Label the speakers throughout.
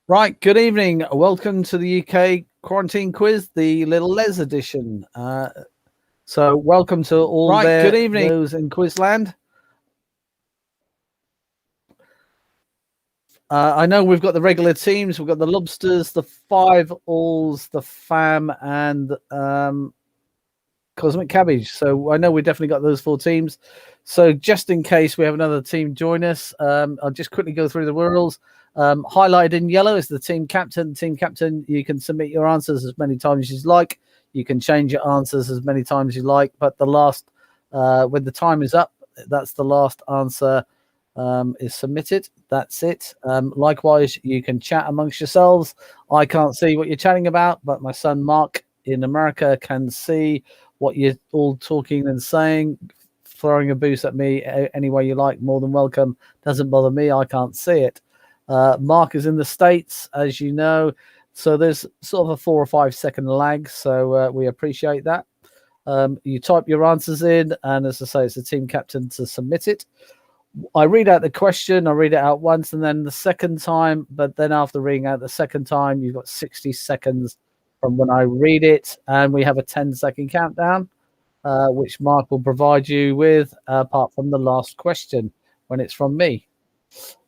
Speaker 1: Right, good evening. Welcome to the UK quarantine quiz, the Little Les edition. So, welcome to all good evening, those in Quizland. I know we've got the regular teams. We've got the Lobsters, the Five Alls, the Fam, and Cosmic Cabbage. So I know we definitely got those four teams. So just in case we have another team join us, I'll just quickly go through the rules. Highlighted in yellow is the team captain. Team captain, you can submit your answers as many times as you like. You can change your answers as many times as you like. But the last, when the time is up, that's the last answer is submitted. That's it. Likewise, you can chat amongst yourselves. I can't see what you're chatting about, but my son Mark in America can see what you're all talking and saying. Throwing a boost at me any way you like, more than welcome. Doesn't bother me. I can't see it. Mark is in the States, as you know, so there's sort of a 4 or 5 second lag. So we appreciate that. You type your answers in, and as I say, it's the team captain to submit it. I read out the question, I read it out once, and then the second time, but then after reading out the second time, you've got 60 seconds from when I read it, and we have a 10-second countdown, which Mark will provide you with, apart from the last question when it's from me.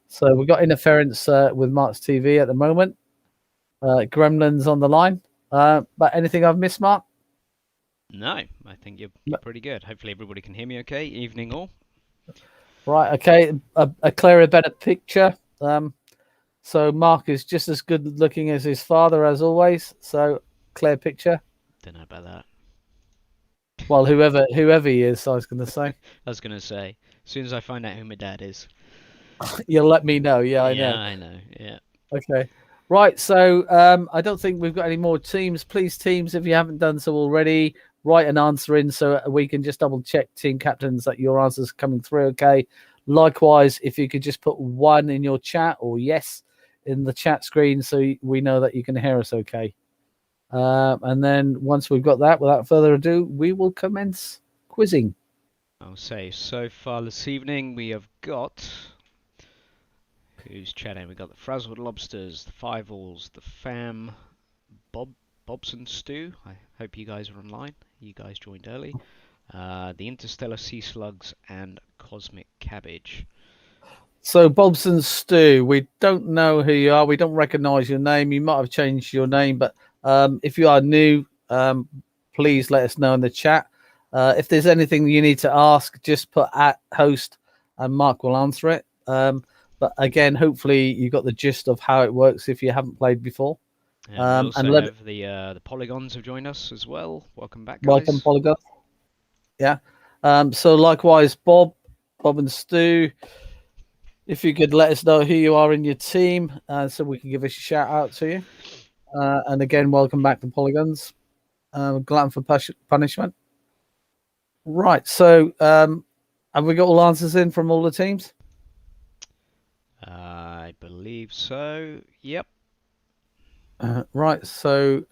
Speaker 1: So we've got interference with Mark's TV at the moment. Gremlins on the line. But anything I've missed, Mark?
Speaker 2: No, I think you're pretty good. Hopefully everybody can hear me okay. Evening all.
Speaker 1: Right, okay. A clearer, better picture. So Mark is just as good looking as his father, as always. So clear picture.
Speaker 2: Don't know about that.
Speaker 1: Well, whoever he is, I was going to say.
Speaker 2: I was going to say, as soon as I find out who my dad is.
Speaker 1: You'll let me know. Yeah, I know.
Speaker 2: Yeah, I know. Yeah.
Speaker 1: Okay. Right, so I don't think we've got any more teams. Please, teams, if you haven't done so already, write an answer in so we can just double check, team captains, that your answer's coming through, okay? Likewise, if you could just put 1 in your chat or yes in the chat screen so we know that you can hear us okay. And then once we've got that, without further ado, we will commence quizzing.
Speaker 2: I'll say, so far this evening we have got... Who's chatting? We've got the Frazzled Lobsters, the Five Alls, the Fam, Bobson Stew. I hope you guys are online. You guys joined early. The Interstellar Sea Slugs and Cosmic Cabbage.
Speaker 1: So Bobson Stew, we don't know who you are. We don't recognise your name. You might have changed your name, but if you are new, please let us know in the chat. If there's anything you need to ask, just put at host and Mark will answer it. But again, hopefully you got the gist of how it works if you haven't played before.
Speaker 2: And we also have the Polygons have joined us as well. Welcome back, guys.
Speaker 1: Welcome, Polygon. Yeah. So likewise, Bob and Stu, if you could let us know who you are in your team, so we can give a shout out to you. And again, welcome back to Polygons. Glutton for punishment. Right. So have we got all answers in from all the teams?
Speaker 2: I believe so. Yep.
Speaker 1: Right. So,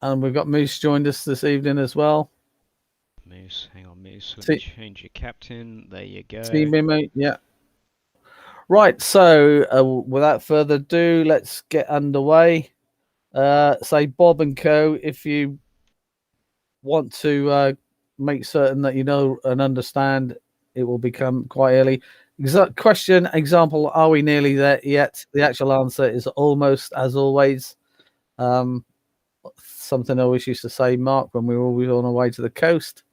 Speaker 1: and we've got Moose joined us this evening as well.
Speaker 2: Moose, hang on, Moose. Let me change your captain. There you go.
Speaker 1: Team mate. Yeah. Right. So, without further ado, let's get underway. Say Bob and Co. If you want to make certain that you know and understand, it will become quite early. Question, example, are we nearly there yet? The actual answer is almost, as always. Something I always used to say, Mark, when we were always on our way to the coast.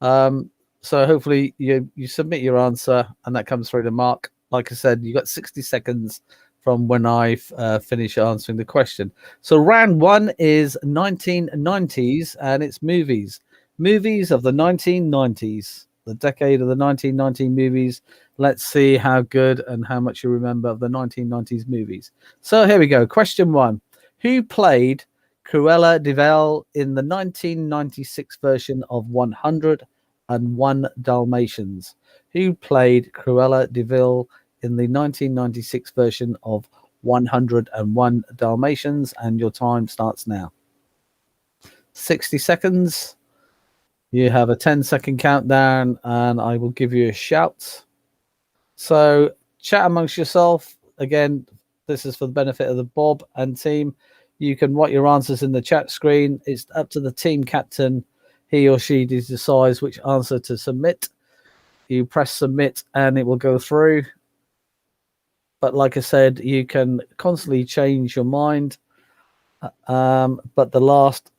Speaker 1: So hopefully you submit your answer and that comes through to Mark. Like I said, you got 60 seconds from when I finish answering the question. So round 1 is 1990s and it's movies. Movies of the 1990s. The decade of the 1990 movies. Let's see how good and how much you remember of the 1990s movies. So here we go. Question 1. Who played Cruella de Vil in the 1996 version of 101 Dalmatians? Who played Cruella de Vil in the 1996 version of 101 Dalmatians? And your time starts now. 60 seconds. You have a 10-second countdown, and I will give you a shout. So chat amongst yourself. again, this is for the benefit of the Bob and team. You can write your answers in the chat screen. It's up to the team captain. He or she decides which answer to submit. You press submit and it will go through. But like I said, you can constantly change your mind. But the last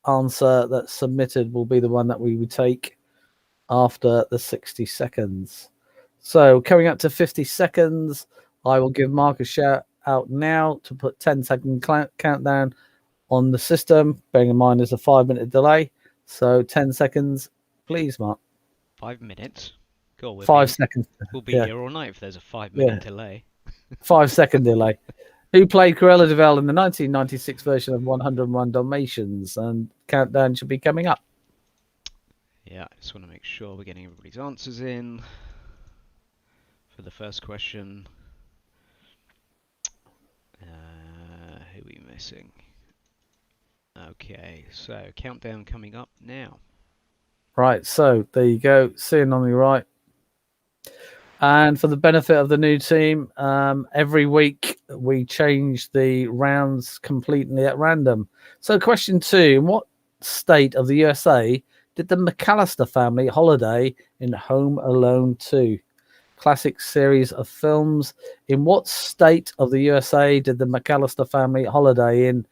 Speaker 1: answer that's submitted will be the one that we would take after the 60 seconds. So coming up to 50 seconds, I will give Mark a shout out now to put 10-second countdown on the system. Bearing in mind there's a 5-minute delay. So 10 seconds, please, Mark.
Speaker 2: 5 minutes? Cool.
Speaker 1: 5 seconds.
Speaker 2: We'll be here all night if there's a 5-minute delay.
Speaker 1: 5-second delay. Who played Cruella de Vil in the 1996 version of 101 Dalmatians? And countdown should be coming up.
Speaker 2: Yeah, I just want to make sure we're getting everybody's answers in for the first question. Who are we missing? Okay, so countdown coming up now.
Speaker 1: Right, so there you go. Seeing on the right. And for the benefit of the new team, every week we change the rounds completely at random. So question 2, in what state of the USA did the McAllister family holiday in Home Alone 2? Classic series of films. In what state of the USA did the McAllister family holiday in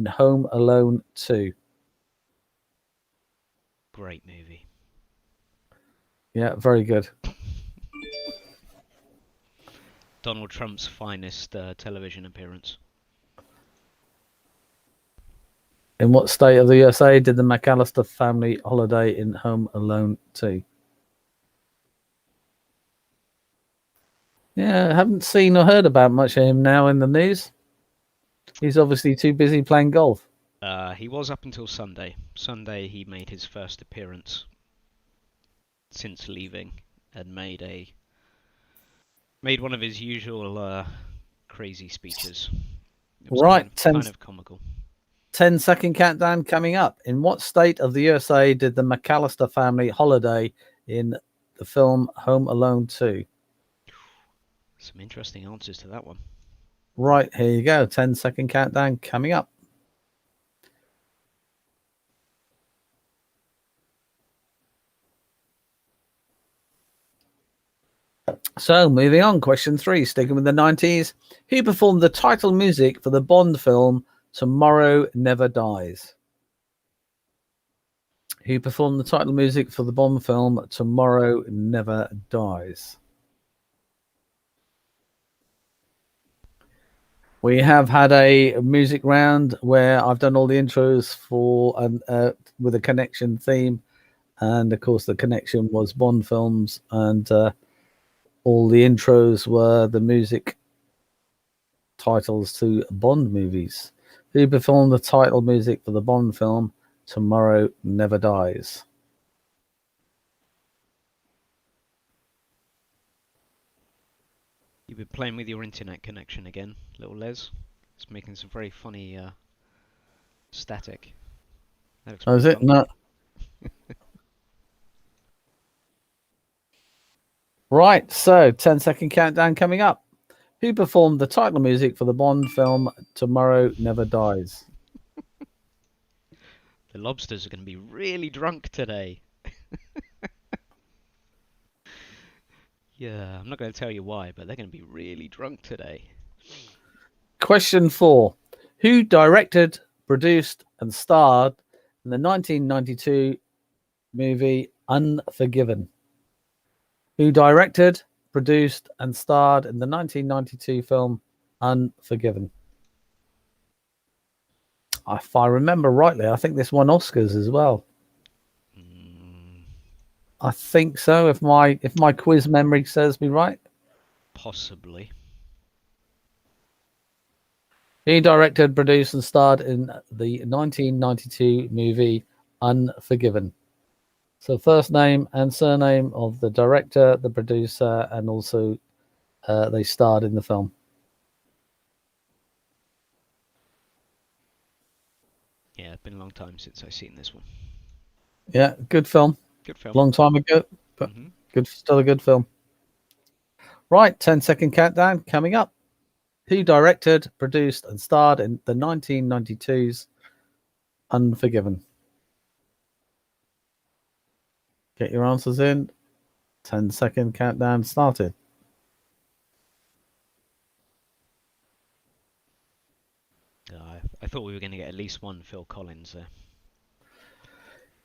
Speaker 1: Home Alone 2?
Speaker 2: Great movie.
Speaker 1: Yeah, very good.
Speaker 2: Donald Trump's finest television appearance.
Speaker 1: In what state of the USA did the McAllister family holiday in Home Alone 2? Yeah, I haven't seen or heard about much of him now in the news. He's obviously too busy playing golf.
Speaker 2: He was up until Sunday. Sunday he made his first appearance since leaving and made one of his usual crazy speeches. It was
Speaker 1: Right,
Speaker 2: kind of comical.
Speaker 1: 10-second countdown coming up. In what state of the USA did the McAllister family holiday in the film Home Alone 2?
Speaker 2: Some interesting answers to that one.
Speaker 1: Right, here you go. 10-second countdown coming up. So, moving on. Question 3, sticking with the 90s. Who performed the title music for the Bond film Tomorrow Never Dies? Who performed the title music for the Bond film Tomorrow Never Dies? We have had a music round where I've done all the intros for with a connection theme, and of course the connection was Bond films, and all the intros were the music titles to Bond movies. Who performed the title music for the Bond film Tomorrow Never Dies?
Speaker 2: You've been playing with your internet connection again, little Les. It's making some very funny static.
Speaker 1: Oh, is it? No. Right, so 10-second countdown coming up. Who performed the title music for the Bond film Tomorrow Never Dies?
Speaker 2: The lobsters are going to be really drunk today. Yeah, I'm not going to tell you why, but they're going to be really drunk today.
Speaker 1: Question 4. Who directed, produced, and starred in the 1992 movie Unforgiven? Who directed, produced, and starred in the 1992 film Unforgiven? If I remember rightly, I think this won Oscars as well. I think so. If my quiz memory serves me right.
Speaker 2: Possibly.
Speaker 1: He directed, produced, and starred in the 1992 movie Unforgiven. So first name and surname of the director, the producer, and also they starred in the film.
Speaker 2: Yeah, it's been a long time since I've seen this one.
Speaker 1: Yeah, good film.
Speaker 2: Good film.
Speaker 1: Long time ago, but still a good film. Right, 10-second countdown coming up. Who directed, produced, and starred in the 1992's Unforgiven? Get your answers in. 10-second countdown started.
Speaker 2: I thought we were going to get at least one Phil Collins there.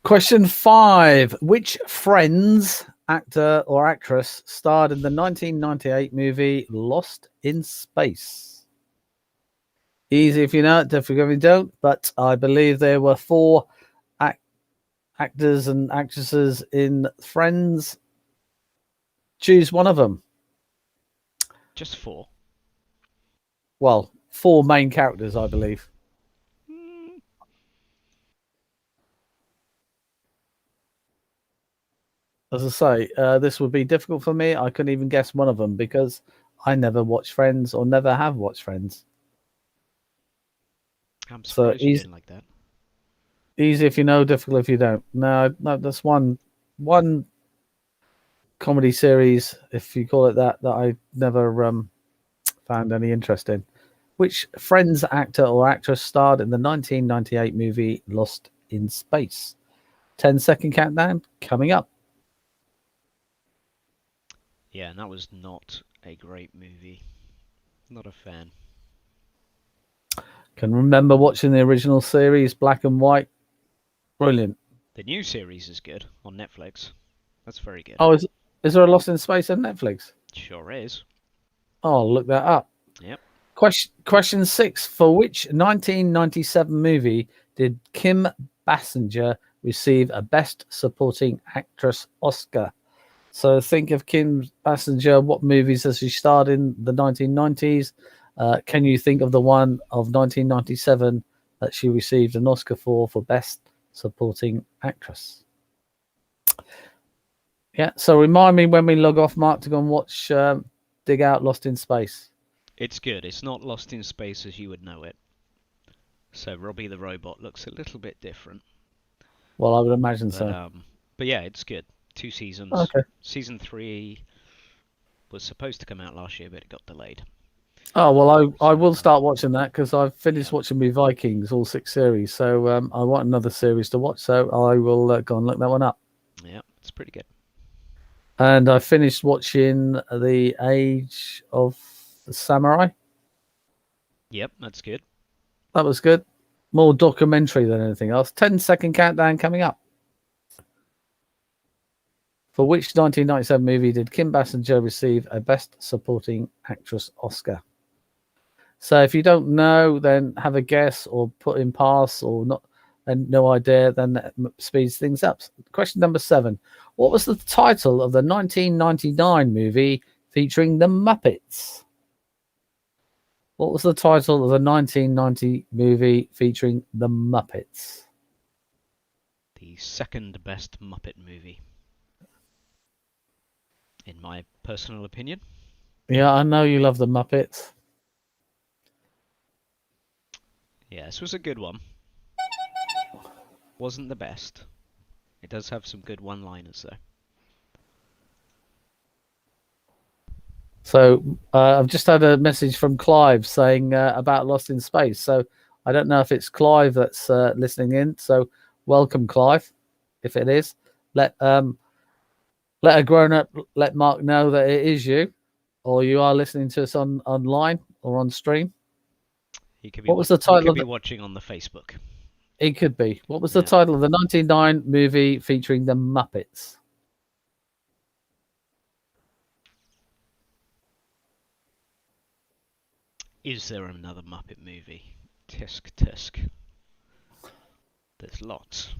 Speaker 1: Question 5. Which Friends actor or actress starred in the 1998 movie Lost in Space? Easy if you know it, difficult if you don't, but I believe there were 4 actors and actresses in Friends. Choose one of them.
Speaker 2: Just 4.
Speaker 1: Well, 4 main characters, I believe. As I say, this would be difficult for me. I couldn't even guess one of them because I never watched Friends or never have watched Friends.
Speaker 2: I'm surprised you didn't like that.
Speaker 1: Easy if you know, difficult if you don't. No, that's one comedy series, if you call it that I never found any interest in. Which Friends actor or actress starred in the 1998 movie Lost in Space? 10-second countdown coming up.
Speaker 2: Yeah, and that was not a great movie. Not a fan.
Speaker 1: Can remember watching the original series, black and white. Brilliant.
Speaker 2: The new series is good on Netflix. That's very good.
Speaker 1: Oh, is there a Lost in Space on Netflix?
Speaker 2: Sure is.
Speaker 1: Oh, I'll look that up.
Speaker 2: Yep.
Speaker 1: Question 6. For which 1997 movie did Kim Basinger receive a Best Supporting Actress Oscar? So think of Kim Basinger. What movies has she starred in the 1990s? Can you think of the one of 1997 that she received an Oscar for Best Supporting Actress? Yeah, so remind me when we log off, Mark, to go and watch Dig Out Lost in Space.
Speaker 2: It's good. It's not Lost in Space as you would know it. So Robbie the Robot looks a little bit different.
Speaker 1: Well, I would imagine so.
Speaker 2: But yeah, it's good. 2 seasons.
Speaker 1: Okay.
Speaker 2: Season 3 was supposed to come out last year, but it got delayed.
Speaker 1: Oh, well, I will start watching that because I've finished watching me Vikings, all 6 series. So I want another series to watch. So I will go and look that one up.
Speaker 2: Yeah, it's pretty good.
Speaker 1: And I finished watching The Age of the Samurai.
Speaker 2: Yep, that's good.
Speaker 1: That was good. More documentary than anything else. 10-second countdown coming up. For which 1997 movie did Kim Basinger receive a Best Supporting Actress Oscar? So if you don't know, then have a guess or put in pass or not, and no idea, then that speeds things up. Question number 7. What was the title of the 1999 movie featuring the Muppets? What was the title of the 1990 movie featuring the Muppets?
Speaker 2: The second best Muppet movie, in my personal opinion.
Speaker 1: Yeah, I know you love the Muppets.
Speaker 2: Yeah, this was a good one. Wasn't the best. It does have some good one-liners though.
Speaker 1: So I've just had a message from Clive saying about Lost in Space. So I don't know if it's Clive that's listening in. So welcome, Clive. If it is, let a grown up let Mark know that it is you, or you are listening to us online or on stream.
Speaker 2: He could be.
Speaker 1: What was the title?
Speaker 2: He could be watching on the Facebook.
Speaker 1: It could be. What was the title of the 1999 movie featuring the Muppets?
Speaker 2: Is there another Muppet movie? Tisk tisk. There's lots.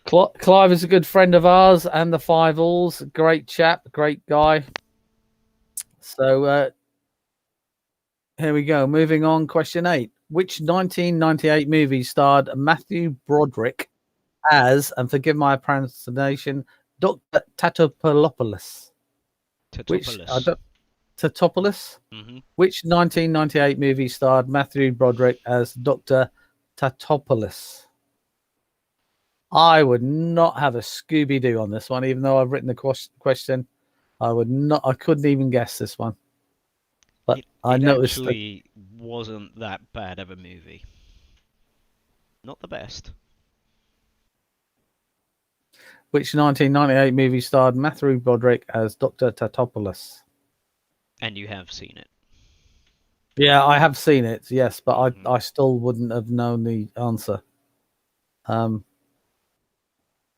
Speaker 1: Clive is a good friend of ours and the Five Alls. Great chap, great guy. So here we go. Moving on. Question 8. Which 1998 movie starred Matthew Broderick as, and forgive my pronunciation, Dr. Tatopoulos? Tatopoulos?
Speaker 2: Mm-hmm.
Speaker 1: Which 1998 movie starred Matthew Broderick as Dr. Tatopoulos? I would not have a Scooby-Doo on this one, even though I've written the question. I couldn't even guess this one. But I
Speaker 2: it
Speaker 1: noticed that
Speaker 2: actually wasn't that bad of a movie. Not the best.
Speaker 1: which 1998 movie starred Matthew Broderick as Dr. Tatopoulos?
Speaker 2: And you have seen it.
Speaker 1: Yeah, I have seen it, yes, but
Speaker 2: Mhm.
Speaker 1: I still wouldn't have known the answer.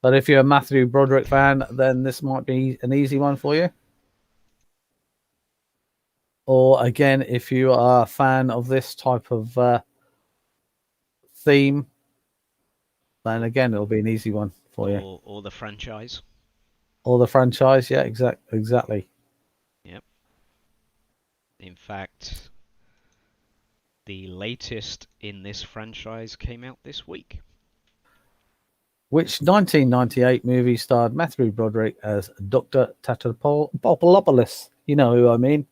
Speaker 1: But if you're a Matthew Broderick fan, then this might be an easy one for you. Or again, if you are a fan of this type of theme, then again, it'll be an easy one for you.
Speaker 2: Or the franchise.
Speaker 1: Or the franchise, yeah, exactly.
Speaker 2: Yep. In fact, the latest in this franchise came out this week.
Speaker 1: Which 1998 movie starred Matthew Broderick as Dr. Tatopoulos? You know who I mean.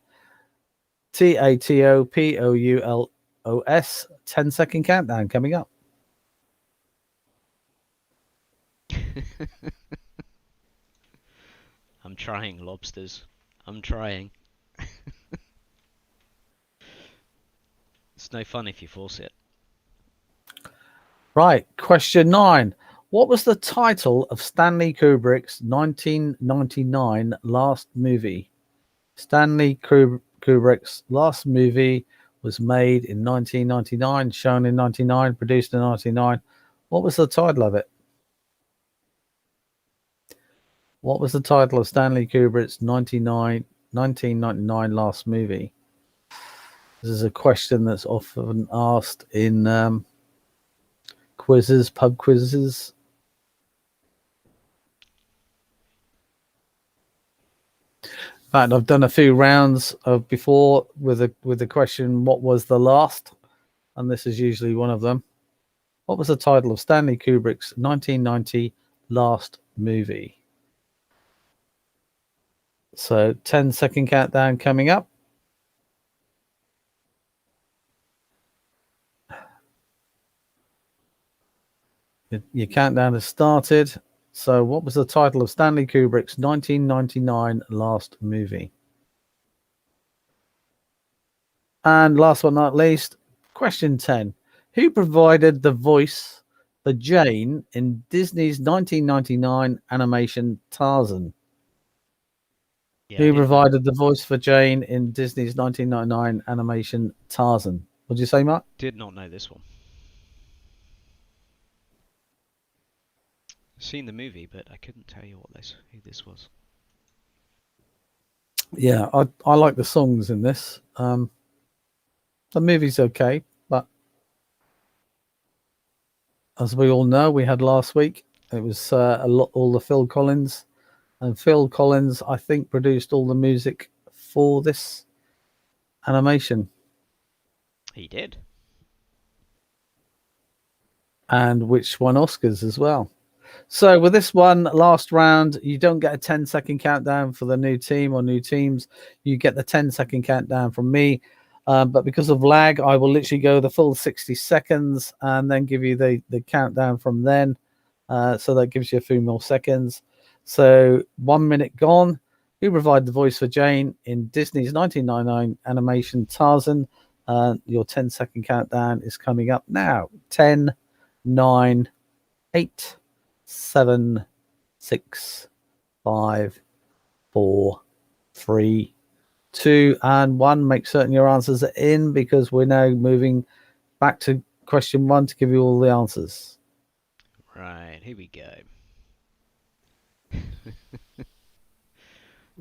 Speaker 1: Tatopoulos. 10-second countdown coming up.
Speaker 2: I'm trying, lobsters. I'm trying. It's no fun if you force it.
Speaker 1: Right, question 9. What was the title of Stanley Kubrick's 1999 last movie? Stanley Kubrick's last movie was made in 1999, shown in 99, produced in 99. What was the title of it? What was the title of Stanley Kubrick's 1999 last movie? This is a question that's often asked in quizzes, pub quizzes. In fact, I've done a few rounds of before with the question, what was the last? And this is usually one of them. What was the title of Stanley Kubrick's 1990 last movie? So 10-second countdown coming up. Your countdown has started. So what was the title of Stanley Kubrick's 1999 last movie? And last but not least, question 10. Who provided the voice for Jane in Disney's 1999 animation Tarzan?
Speaker 2: Yeah,
Speaker 1: Who provided the voice for Jane in Disney's 1999 animation Tarzan? What'd you say, Mark?
Speaker 2: did not know this one. Seen the movie, but I couldn't tell you who this was.
Speaker 1: Yeah, I like the songs in this. The movie's okay, but as we all know, we had last week, it was all the Phil Collins. And Phil Collins, I think, produced all the music for this animation.
Speaker 2: He did.
Speaker 1: And which won Oscars as well. So with this one, last round, you don't get a 10-second countdown for the new team or new teams. You get the 10-second countdown from me. But because of lag, I will literally go the full 60 seconds and then give you the countdown from then. So that gives you a few more seconds. So 1 minute gone. Who provided the voice for Jane in Disney's 1999 animation Tarzan? Your 10-second countdown is coming up now. 10, 9, 8, 7, 6, 5, 4, 3, 2, and 1. Make certain your answers are in because we're now moving back to question 1 to give you all the answers.
Speaker 2: Right, here we go.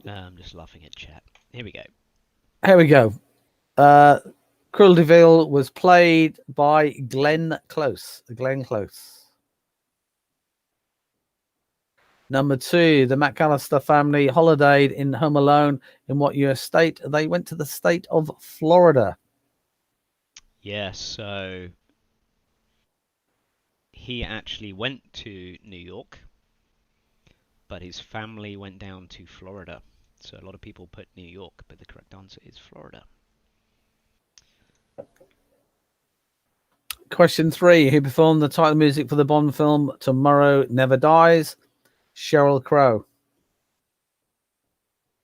Speaker 2: I'm just laughing at chat. Here we go.
Speaker 1: Here we go. Cruel de Vil was played by Glenn Close. Glenn Close. Number 2, the McAllister family holidayed in Home Alone. In what US state? They went to the state of Florida.
Speaker 2: Yes, so he actually went to New York, but his family went down to Florida. So a lot of people put New York, but the correct answer is Florida.
Speaker 1: Question 3, who performed the title music for the Bond film Tomorrow Never Dies? Sheryl Crow.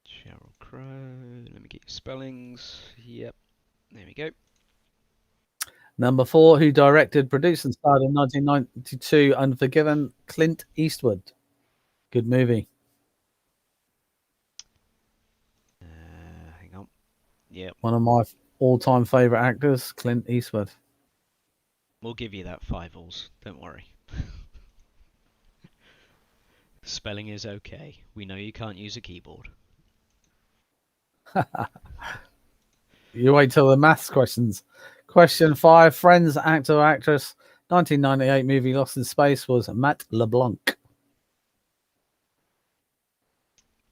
Speaker 2: Sheryl Crow. Let me get your spellings. Yep. There we go.
Speaker 1: Number 4, who directed, produced, and starred in 1992 Unforgiven? Clint Eastwood. Good movie.
Speaker 2: Hang on. Yep.
Speaker 1: One of my all-time favorite actors, Clint Eastwood.
Speaker 2: We'll give you that 5-alls. Don't worry. Spelling is okay. We know you can't use a keyboard.
Speaker 1: You wait till the maths questions. Question 5, Friends actor or actress, 1998 movie Lost in Space was Matt LeBlanc.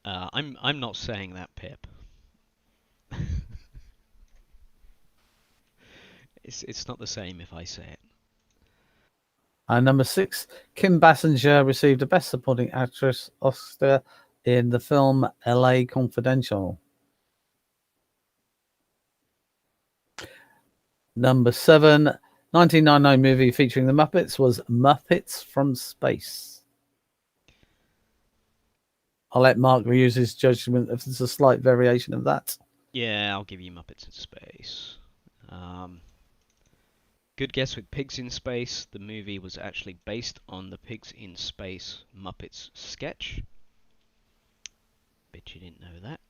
Speaker 2: I'm not saying that, Pip. It's not the same if I say it.
Speaker 1: And number 6, Kim Basinger received a Best Supporting Actress Oscar in the film LA Confidential. Number 7, 1999 movie featuring the Muppets was Muppets from Space. I'll let Mark use his judgment if there's a slight variation of that.
Speaker 2: Yeah, I'll give you Muppets in Space. Good guess with Pigs in Space. The movie was actually based on the Pigs in Space Muppets sketch. Bet you didn't know that.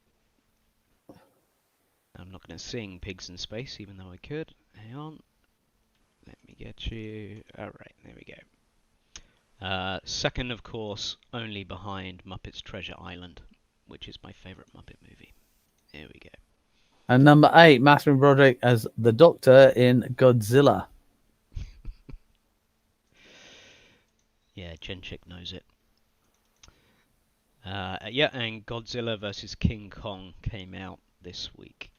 Speaker 2: I'm not going to sing Pigs in Space, even though I could. Hang on. Let me get you. Alright, there we go. Second, of course, only behind Muppets Treasure Island, which is my favourite Muppet movie. There we go.
Speaker 1: And number 8, Matthew Broderick as the Doctor in Godzilla.
Speaker 2: Yeah, Jen Chick knows it. Yeah, and Godzilla vs. King Kong came out this week.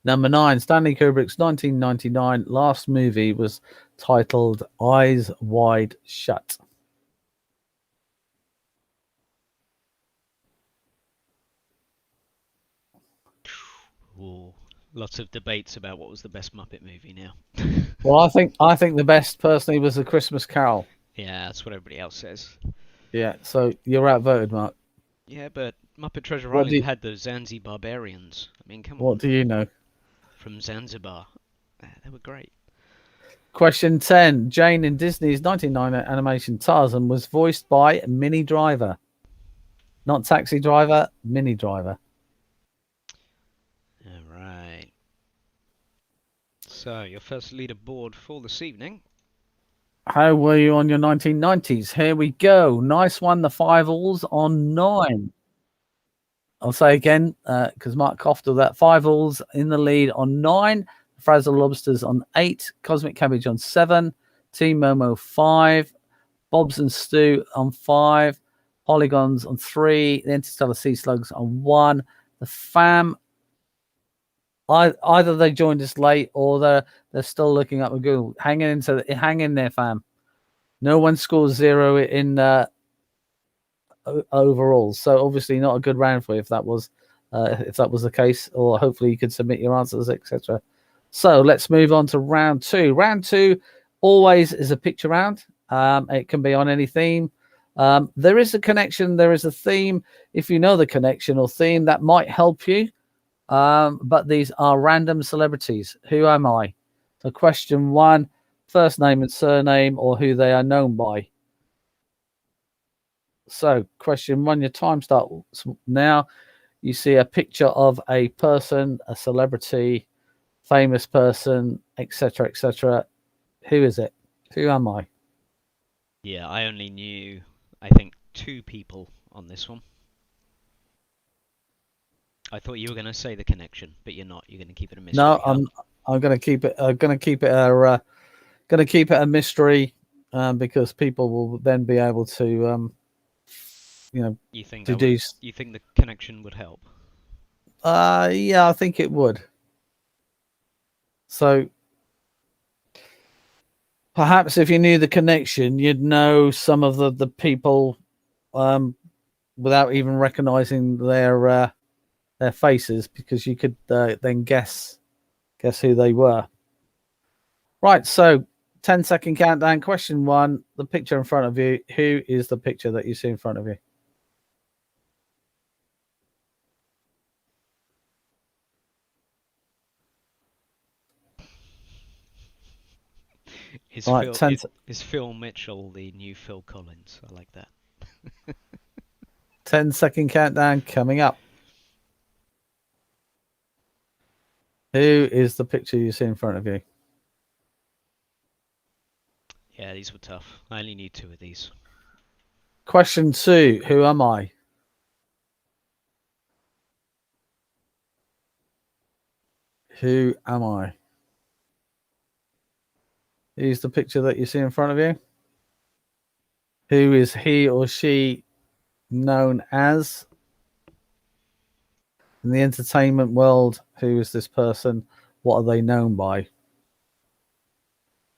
Speaker 1: Number 9, Stanley Kubrick's 1999 last movie was titled Eyes Wide Shut.
Speaker 2: Ooh, lots of debates about what was the best Muppet movie now.
Speaker 1: Well, I think the best personally was A Christmas Carol.
Speaker 2: Yeah, that's what everybody else says.
Speaker 1: Yeah, so you're outvoted, Mark.
Speaker 2: Yeah, but Muppet Treasure Island had the Zanzibar Barbarians. I mean, come on.
Speaker 1: What do you know?
Speaker 2: From Zanzibar. They were great.
Speaker 1: Question 10. Jane in Disney's 1999 animation Tarzan was voiced by Minnie Driver. Not Taxi Driver, Minnie Driver.
Speaker 2: All right. So, your first leaderboard for this evening.
Speaker 1: How were you on your 1990s? Here we go. Nice one. The 5-alls on 9. I'll say again, because Mark coughed all that. 5-alls in the lead on 9. Frazzle Lobsters on 8. Cosmic Cabbage on 7. Team Momo 5. Bobs and Stew on 5. Polygons on 3. The Interstellar Sea Slugs on 1. The Fam, either they joined us late or they're still looking up with Google. Hang in there, Fam. No one scores 0 in overall, so obviously not a good round for you if that was the case, or hopefully you could submit your answers, etc. So let's move on to round 2. Round 2 always is a picture round. It can be on any theme. There is a connection, there is a theme. If you know the connection or theme, that might help you. But these are random celebrities. Who am I? So question 1, first name and surname, or who they are known by. So question 1, your time starts now. You see a picture of a person, a celebrity, famous person, etc., etc. Who is it? Who am I?
Speaker 2: Yeah, I only knew, I think, 2 people on this one. I thought you were going to say the connection, but you're not. You're going to keep it a mystery.
Speaker 1: No, I'm going to keep it. Going to keep it a mystery, because people will then be able to,
Speaker 2: you think
Speaker 1: deduce.
Speaker 2: You think the connection would help?
Speaker 1: Yeah, I think it would. So perhaps if you knew the connection, you'd know some of the people, without even recognizing their faces, because you could then guess who they were. Right, so 10-second countdown. Question 1, the picture in front of you. Who is the picture that you see in front of you? Right, 10,
Speaker 2: Is Phil Mitchell the new Phil Collins? I like that.
Speaker 1: 10-second countdown coming up. Who is the picture you see in front of you?
Speaker 2: Yeah, these were tough. I only need 2 of these.
Speaker 1: Question 2. Who am I? Who am I? Who's the picture that you see in front of you? Who is he or she known as? In the entertainment world, who is this person? What are they known by?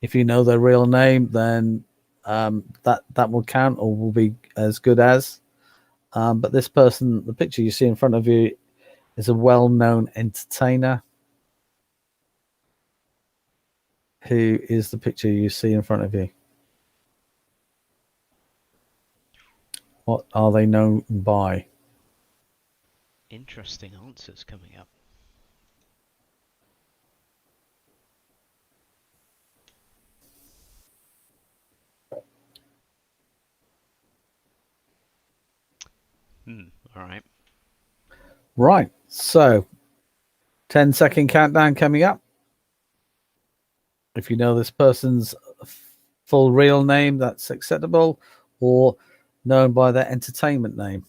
Speaker 1: If you know their real name, then that will count or will be as good as. But this person, the picture you see in front of you, is a well-known entertainer. Who is the picture you see in front of you? What are they known by?
Speaker 2: Interesting answers coming up. All right.
Speaker 1: Right. So, 10-second countdown coming up. If you know this person's full real name, that's acceptable, or known by their entertainment name.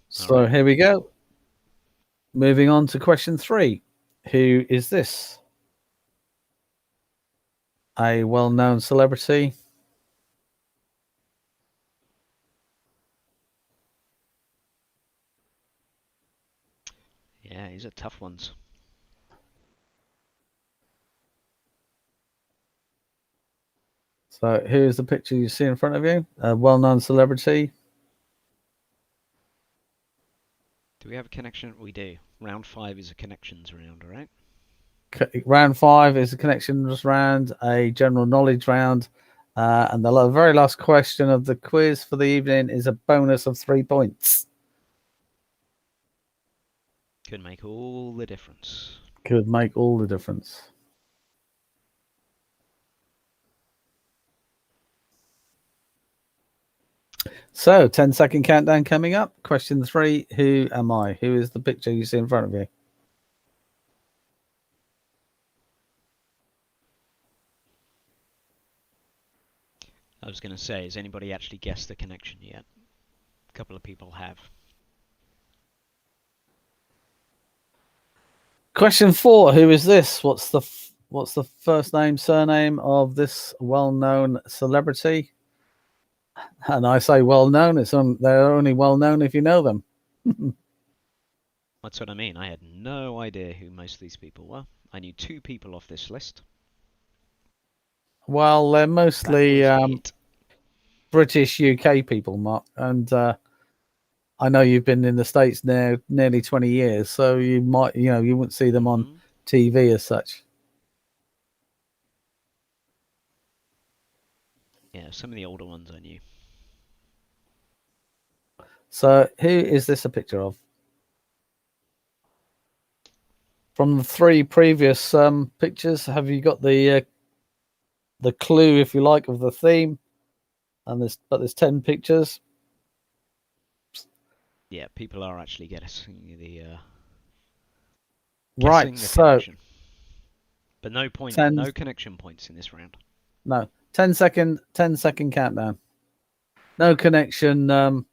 Speaker 1: So
Speaker 2: right.
Speaker 1: Here we go. Moving on to question 3. Who is this? A well-known celebrity?
Speaker 2: Yeah, these are tough ones.
Speaker 1: So here's the picture you see in front of you. A well-known celebrity.
Speaker 2: Do we have a connection? We do. Round 5 is a connections round, right?
Speaker 1: Round 5 is a connections round, a general knowledge round. And the very last question of the quiz for the evening is a bonus of 3 points.
Speaker 2: Could make all the difference.
Speaker 1: Could make all the difference. So, 10-second countdown coming up. Question 3. Who am I? Who is the picture you see in front of you?
Speaker 2: I was going to say, has anybody actually guessed the connection yet? A couple of people have.
Speaker 1: Question 4. Who is this? What's the first name, surname of this well-known celebrity? And I say well-known. They're only well-known if you know them.
Speaker 2: That's what I mean. I had no idea who most of these people were. I knew 2 people off this list.
Speaker 1: Well, they're mostly
Speaker 2: It.
Speaker 1: British UK people, Mark. And I know you've been in the States now nearly 20 years, so you might, you wouldn't see them on TV as such.
Speaker 2: Yeah, some of the older ones I knew.
Speaker 1: So who is this a picture of? From the 3 previous pictures, have you got the clue, if you like, of the theme? And there's 10 pictures.
Speaker 2: Yeah, people are actually guessing the
Speaker 1: Right. So,
Speaker 2: connection. But no connection points in this round.
Speaker 1: No, 10-second countdown. No connection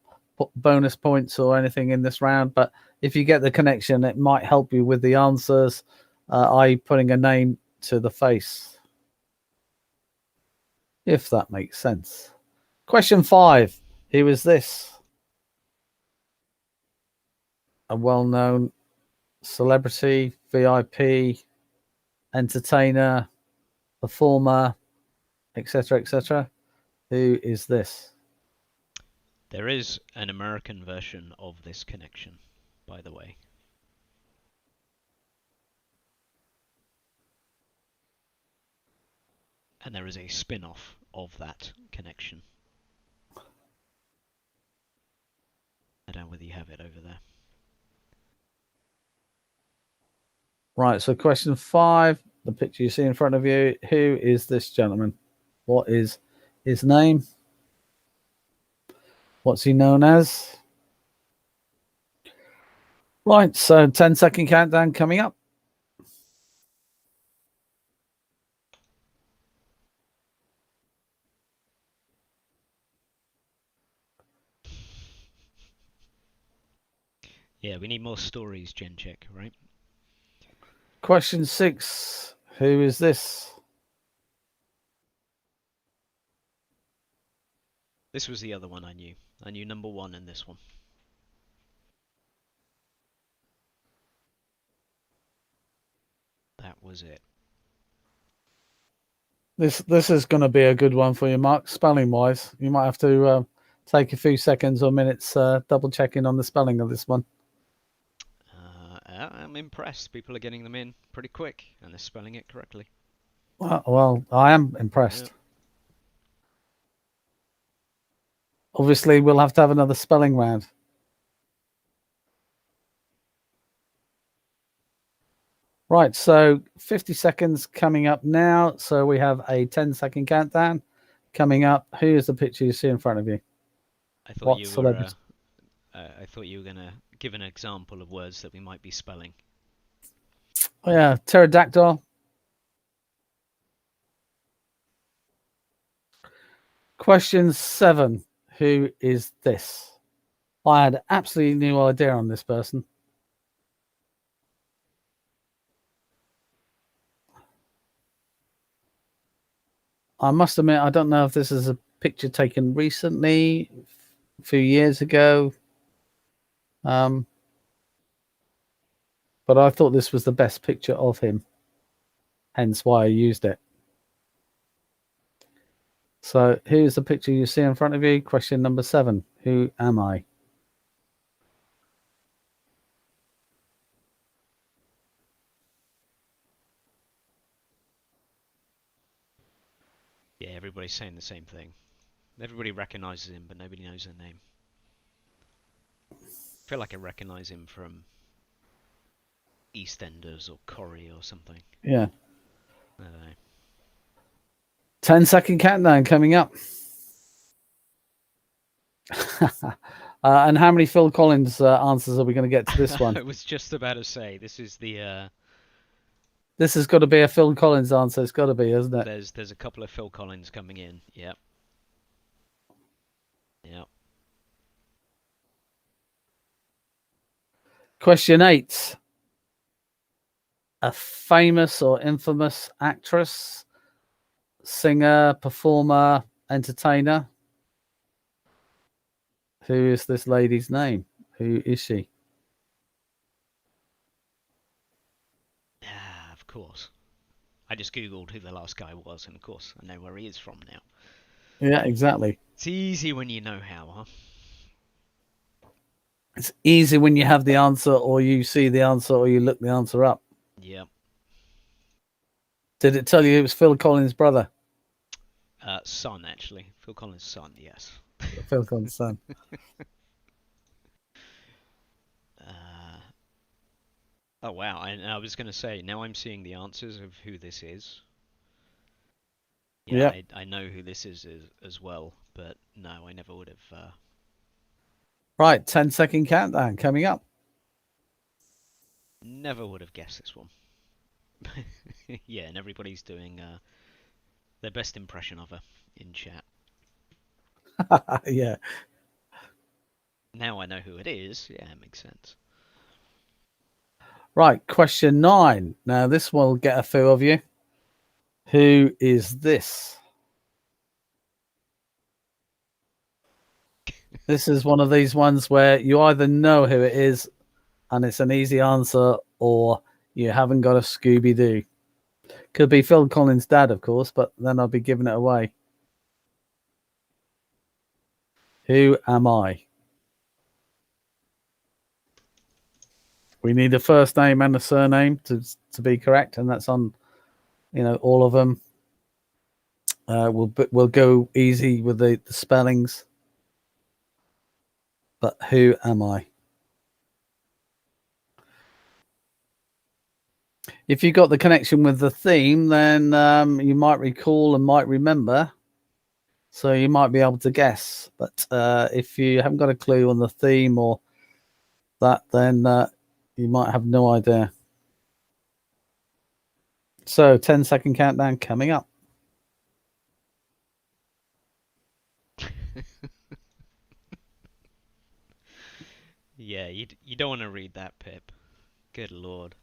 Speaker 1: bonus points or anything in this round, but if you get the connection, it might help you with the answers, i.e. putting a name to the face. If that makes sense. Question 5. Who is this? A well-known celebrity, VIP, entertainer, performer, etc., etc. Who is this?
Speaker 2: There is an American version of this connection, by the way. And there is a spin-off of that connection. I don't know whether you have it over there.
Speaker 1: Right, so question 5. the picture you see in front of you. Who is this gentleman? What is his name? What's he known as? Right, so 10-second countdown coming up.
Speaker 2: Yeah, we need more stories, Gencheck, right?
Speaker 1: Question 6. Who is this?
Speaker 2: This was the other one I knew. I knew number 1 in this one. That was it.
Speaker 1: This is going to be a good one for you, Mark. Spelling wise, you might have to take a few seconds or minutes double checking on the spelling of this one.
Speaker 2: I'm impressed. People are getting them in pretty quick, and they're spelling it correctly.
Speaker 1: Well, I am impressed.
Speaker 2: Yeah.
Speaker 1: Obviously, we'll have to have another spelling round. Right, so 50 seconds coming up now. So we have a 10-second countdown coming up. Who is the picture you see in front of you?
Speaker 2: I thought
Speaker 1: What
Speaker 2: you were.
Speaker 1: celebrity?
Speaker 2: I thought you were gonna give an example of words that we might be spelling.
Speaker 1: Oh, yeah, pterodactyl. Question 7. Who is this? I had absolutely no idea on this person. I must admit, I don't know if this is a picture taken recently, a few years ago. But I thought this was the best picture of him. Hence why I used it. So here's the picture you see in front of you. Question number 7. Who am I?
Speaker 2: Yeah, everybody's saying the same thing. Everybody recognizes him, but nobody knows their name. I feel like I recognize him from EastEnders or Corrie or something.
Speaker 1: Yeah.
Speaker 2: I don't know.
Speaker 1: 10-second countdown coming up. And how many Phil Collins answers are we going to get to this one?
Speaker 2: I was just about to say, this is the...
Speaker 1: This has got to be a Phil Collins answer. It's got to be, isn't it?
Speaker 2: There's a couple of Phil Collins coming in. Yep. Yep.
Speaker 1: Question 8. A famous or infamous actress, singer, performer, entertainer. Who is this lady's name? Who is she?
Speaker 2: Of course. I just googled who the last guy was, and of course I know where he is from now.
Speaker 1: Yeah, exactly.
Speaker 2: It's easy when you know how, huh?
Speaker 1: It's easy when you have the answer, or you see the answer, or you look the answer up.
Speaker 2: Yep.
Speaker 1: Did it tell you it was Phil Collins' brother?
Speaker 2: Son, actually. Phil Collins' son, yes.
Speaker 1: Phil Collins' son.
Speaker 2: Oh, wow. I was going to say, now I'm seeing the answers of who this is. Yeah, I know who this is as well, but no, I never would have...
Speaker 1: Right, 10-second countdown coming up.
Speaker 2: Never would have guessed this one. Yeah, and everybody's doing their best impression of her in chat.
Speaker 1: Yeah.
Speaker 2: Now I know who it is. Yeah, it makes sense.
Speaker 1: Right, question 9. Now, this will get a few of you. Who is this? This is one of these ones where you either know who it is and it's an easy answer, or you haven't got a Scooby-Doo. Could be Phil Collins' dad, of course, but then I'll be giving it away. Who am I? We need a first name and a surname to be correct, and that's on, all of them. We'll go easy with the spellings. But who am I? if you got the connection with the theme, then you might recall and might remember. So you might be able to guess. But if you haven't got a clue on the theme or that, then you might have no idea. So 10-second countdown coming up.
Speaker 2: Yeah, you don't want to read that, Pip. Good lord.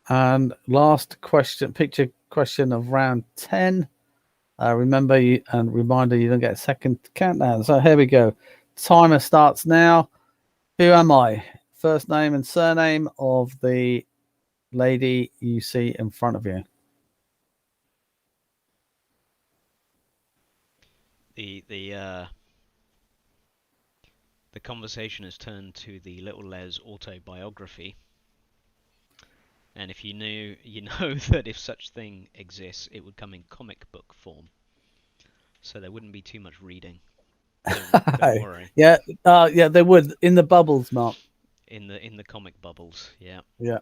Speaker 1: And last question, picture question of round 10. Remember, and reminder, you don't get a second countdown. So here we go. Timer starts now. Who am I? First name and surname of the lady you see in front of you.
Speaker 2: The conversation has turned to the Little Les autobiography. And if you knew, you know that if such thing exists, it would come in comic book form. So there wouldn't be too much reading. Don't worry.
Speaker 1: Yeah, yeah, they would in the bubbles, Mark.
Speaker 2: In the comic bubbles, yeah.
Speaker 1: Yeah.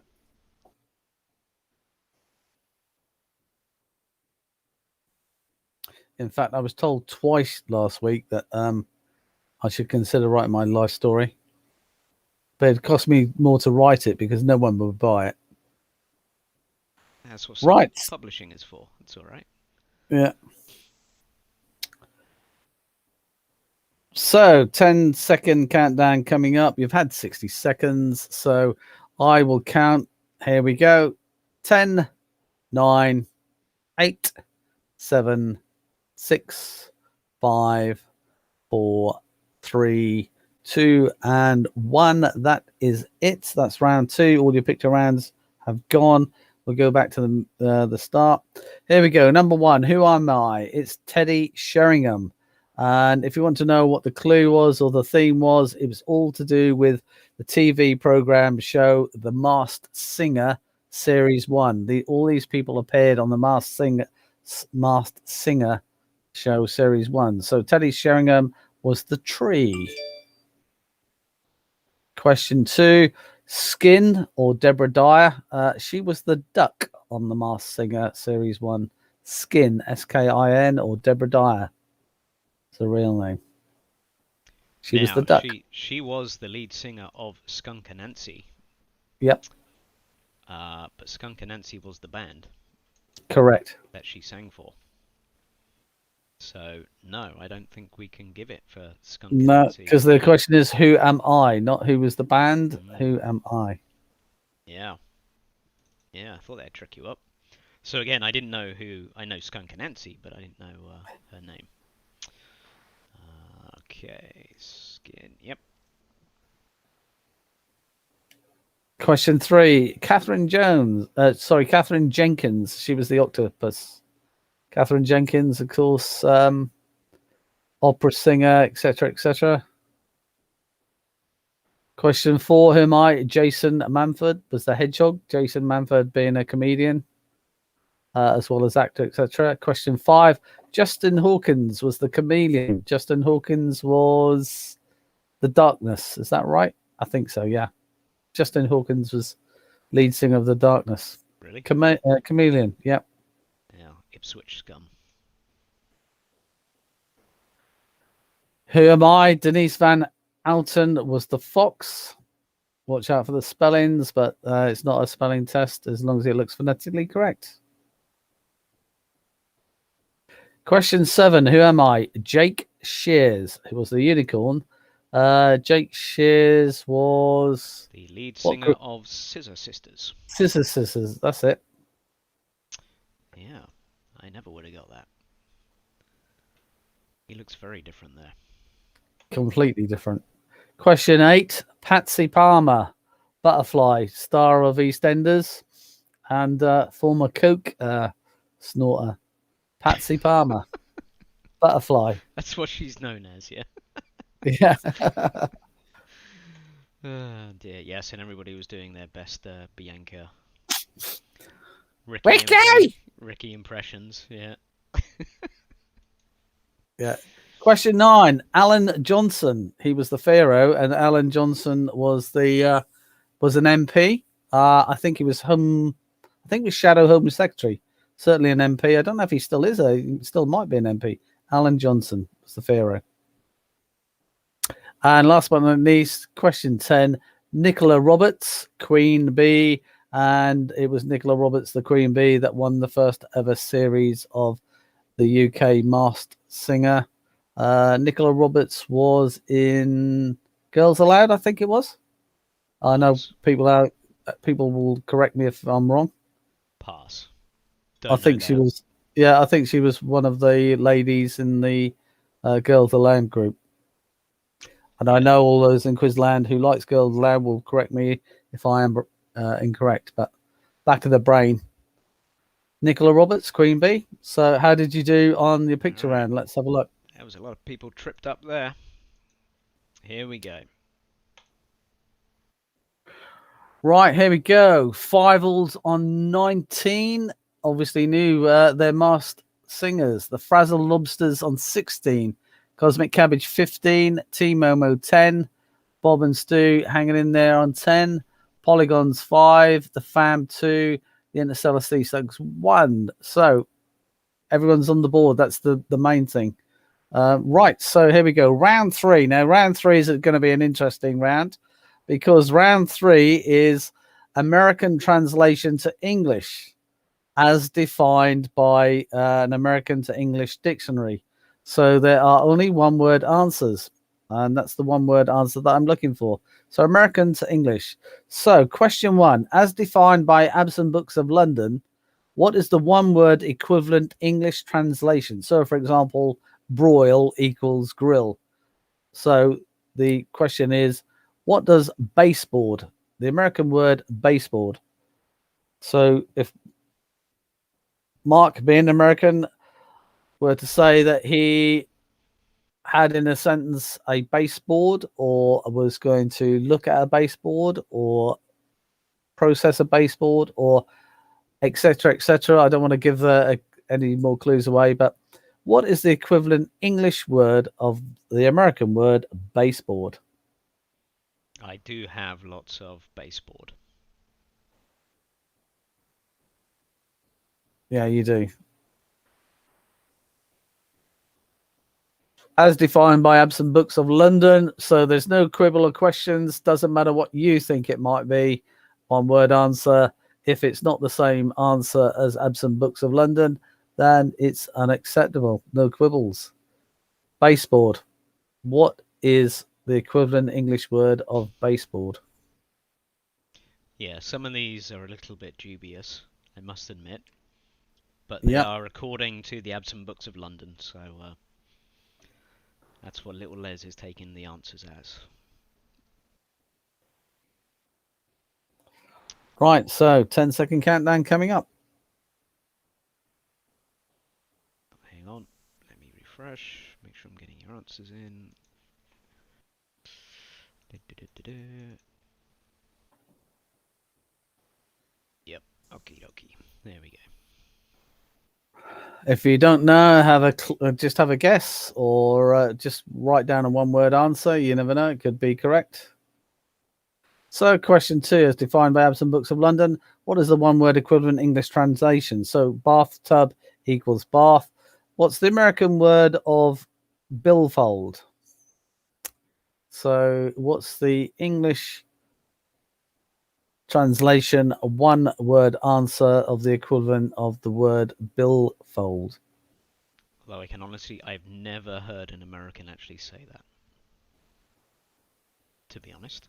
Speaker 1: In fact, I was told twice last week that I should consider writing my life story. But it cost me more to write it because no one would buy it.
Speaker 2: That's what publishing is for. It's all right.
Speaker 1: Yeah. So 10-second countdown coming up. You've had 60 seconds. So I will count. Here we go. 10, 9, 8, 7, 6, 5, 4, 3, 2, and 1. That is it. That's round 2. All your picture rounds have gone. We'll go back to the start. Here we go. Number 1. Who am I? It's Teddy Sheringham. And if you want to know what the clue was or the theme was, it was all to do with the TV program show The Masked Singer Series 1. All these people appeared on the Masked Singer show Series 1. So Teddy Sheringham was the tree. Question 2. Skin or Deborah Dyer. She was the duck on the Masked Singer Series 1. Skin, S-K-I-N, or Deborah Dyer. It's the real name. She was the duck.
Speaker 2: She was the lead singer of Skunk Anansie.
Speaker 1: Yep.
Speaker 2: But Skunk Anansie was the band.
Speaker 1: Correct.
Speaker 2: That she sang for. So, no, I don't think we can give it for Skunk Anansie.
Speaker 1: No, because the question is, who am I? Not who was the band. Who am I?
Speaker 2: Yeah. Yeah, I thought that'd trick you up. So, again, I didn't know who... I know Skunk Anansie, but I didn't know her name. Okay, Skin. Yep.
Speaker 1: Question 3. Catherine Jenkins. She was the octopus. Catherine Jenkins, of course, opera singer, etc., etc. Question 4. Who am I? Jason Manford was the hedgehog. Jason Manford being a comedian, as well as actor, etc. Question 5. Justin Hawkins was the chameleon. Justin Hawkins was the darkness. Is that right? I think so, yeah. Justin Hawkins was lead singer of the Darkness.
Speaker 2: Really?
Speaker 1: Chameleon, yep.
Speaker 2: Yeah, Ipswich scum.
Speaker 1: Who am I? Denise Van Alton was the fox. Watch out for the spellings, but it's not a spelling test as long as it looks phonetically correct. Question 7. Who am I? Jake Shears, who was the unicorn. Jake Shears was
Speaker 2: the lead singer of Scissor Sisters.
Speaker 1: Scissor Sisters, that's it.
Speaker 2: Yeah, I never would have got that. He looks very different there.
Speaker 1: Completely different. Question 8. Patsy Palmer, Butterfly, star of EastEnders, and former Coke snorter. Patsy Palmer, Butterfly.
Speaker 2: That's what she's known as, yeah.
Speaker 1: Yeah.
Speaker 2: Oh dear, yes, and everybody was doing their best Bianca.
Speaker 1: Ricky
Speaker 2: impressions, yeah.
Speaker 1: Yeah. Question 9. Alan Johnson. He was the pharaoh, and Alan Johnson was an MP. I think he was Shadow Home Secretary. Certainly an MP. I don't know if he still is. He still might be an MP. Alan Johnson was the pharaoh. And last but not least, question 10. Nicola Roberts, Queen Bee. And it was Nicola Roberts, the Queen Bee, that won the first ever series of the UK Masked Singer. Nicola Roberts was in Girls Aloud, I think it was. I know people will correct me if I'm wrong.
Speaker 2: Pass.
Speaker 1: I think she was. Yeah, I think she was one of the ladies in the Girls Aloud group. And I know all those in Quizland who likes Girls Aloud will correct me if I am incorrect. But back of the brain. Nicola Roberts, Queen Bee. So how did you do on your picture round? Let's have a look.
Speaker 2: There was a lot of people tripped up there. Here we go.
Speaker 1: Right, here we go. Fivals on 19. Obviously new. They're Masked Singers. The Frazzle Lobsters on 16. Cosmic Cabbage 15. T-Momo 10. Bob and Stu hanging in there on 10. Polygons 5. The Fam 2. The Interstellar Sea Slugs 1. So everyone's on the board. That's the main thing. Right, so here we go. Round 3. Now, round 3 is going to be an interesting round because round 3 is American translation to English as defined by an American to English dictionary. So there are only one-word answers, and that's the one-word answer that I'm looking for. So American to English. So question 1, as defined by Absent Books of London, what is the one-word equivalent English translation? So, for example, broil equals grill. So the question is, what does baseboard, the American word baseboard? So if Mark, being American, were to say that he had in a sentence a baseboard, or was going to look at a baseboard, or process a baseboard, or etc., etc. I don't want to give any more clues away, but what is the equivalent English word of the American word baseboard?
Speaker 2: I do have lots of baseboard.
Speaker 1: Yeah, you do. As defined by Absent Books of London. So there's no quibble or questions. Doesn't matter what you think it might be. One word answer. If it's not the same answer as Absent Books of London, then it's unacceptable. No quibbles. Baseboard. What is the equivalent English word of baseboard?
Speaker 2: Yeah, some of these are a little bit dubious, I must admit. But they are according to the Absent Books of London, so that's what little Les is taking the answers as.
Speaker 1: Right, so 10-second countdown coming up.
Speaker 2: Hang on, let me refresh, make sure I'm getting your answers in. Yep, okie dokie. There we go.
Speaker 1: If you don't know, just have a guess, or just write down a one-word answer. You never know; it could be correct. So, question 2 is defined by Absent Books of London. What is the one-word equivalent English translation? So, bathtub equals bath. What's the American word of billfold? So, what's the English translation, a one-word answer of the equivalent of the word billfold?
Speaker 2: Although I can honestly, I've never heard an American actually say that. To be honest.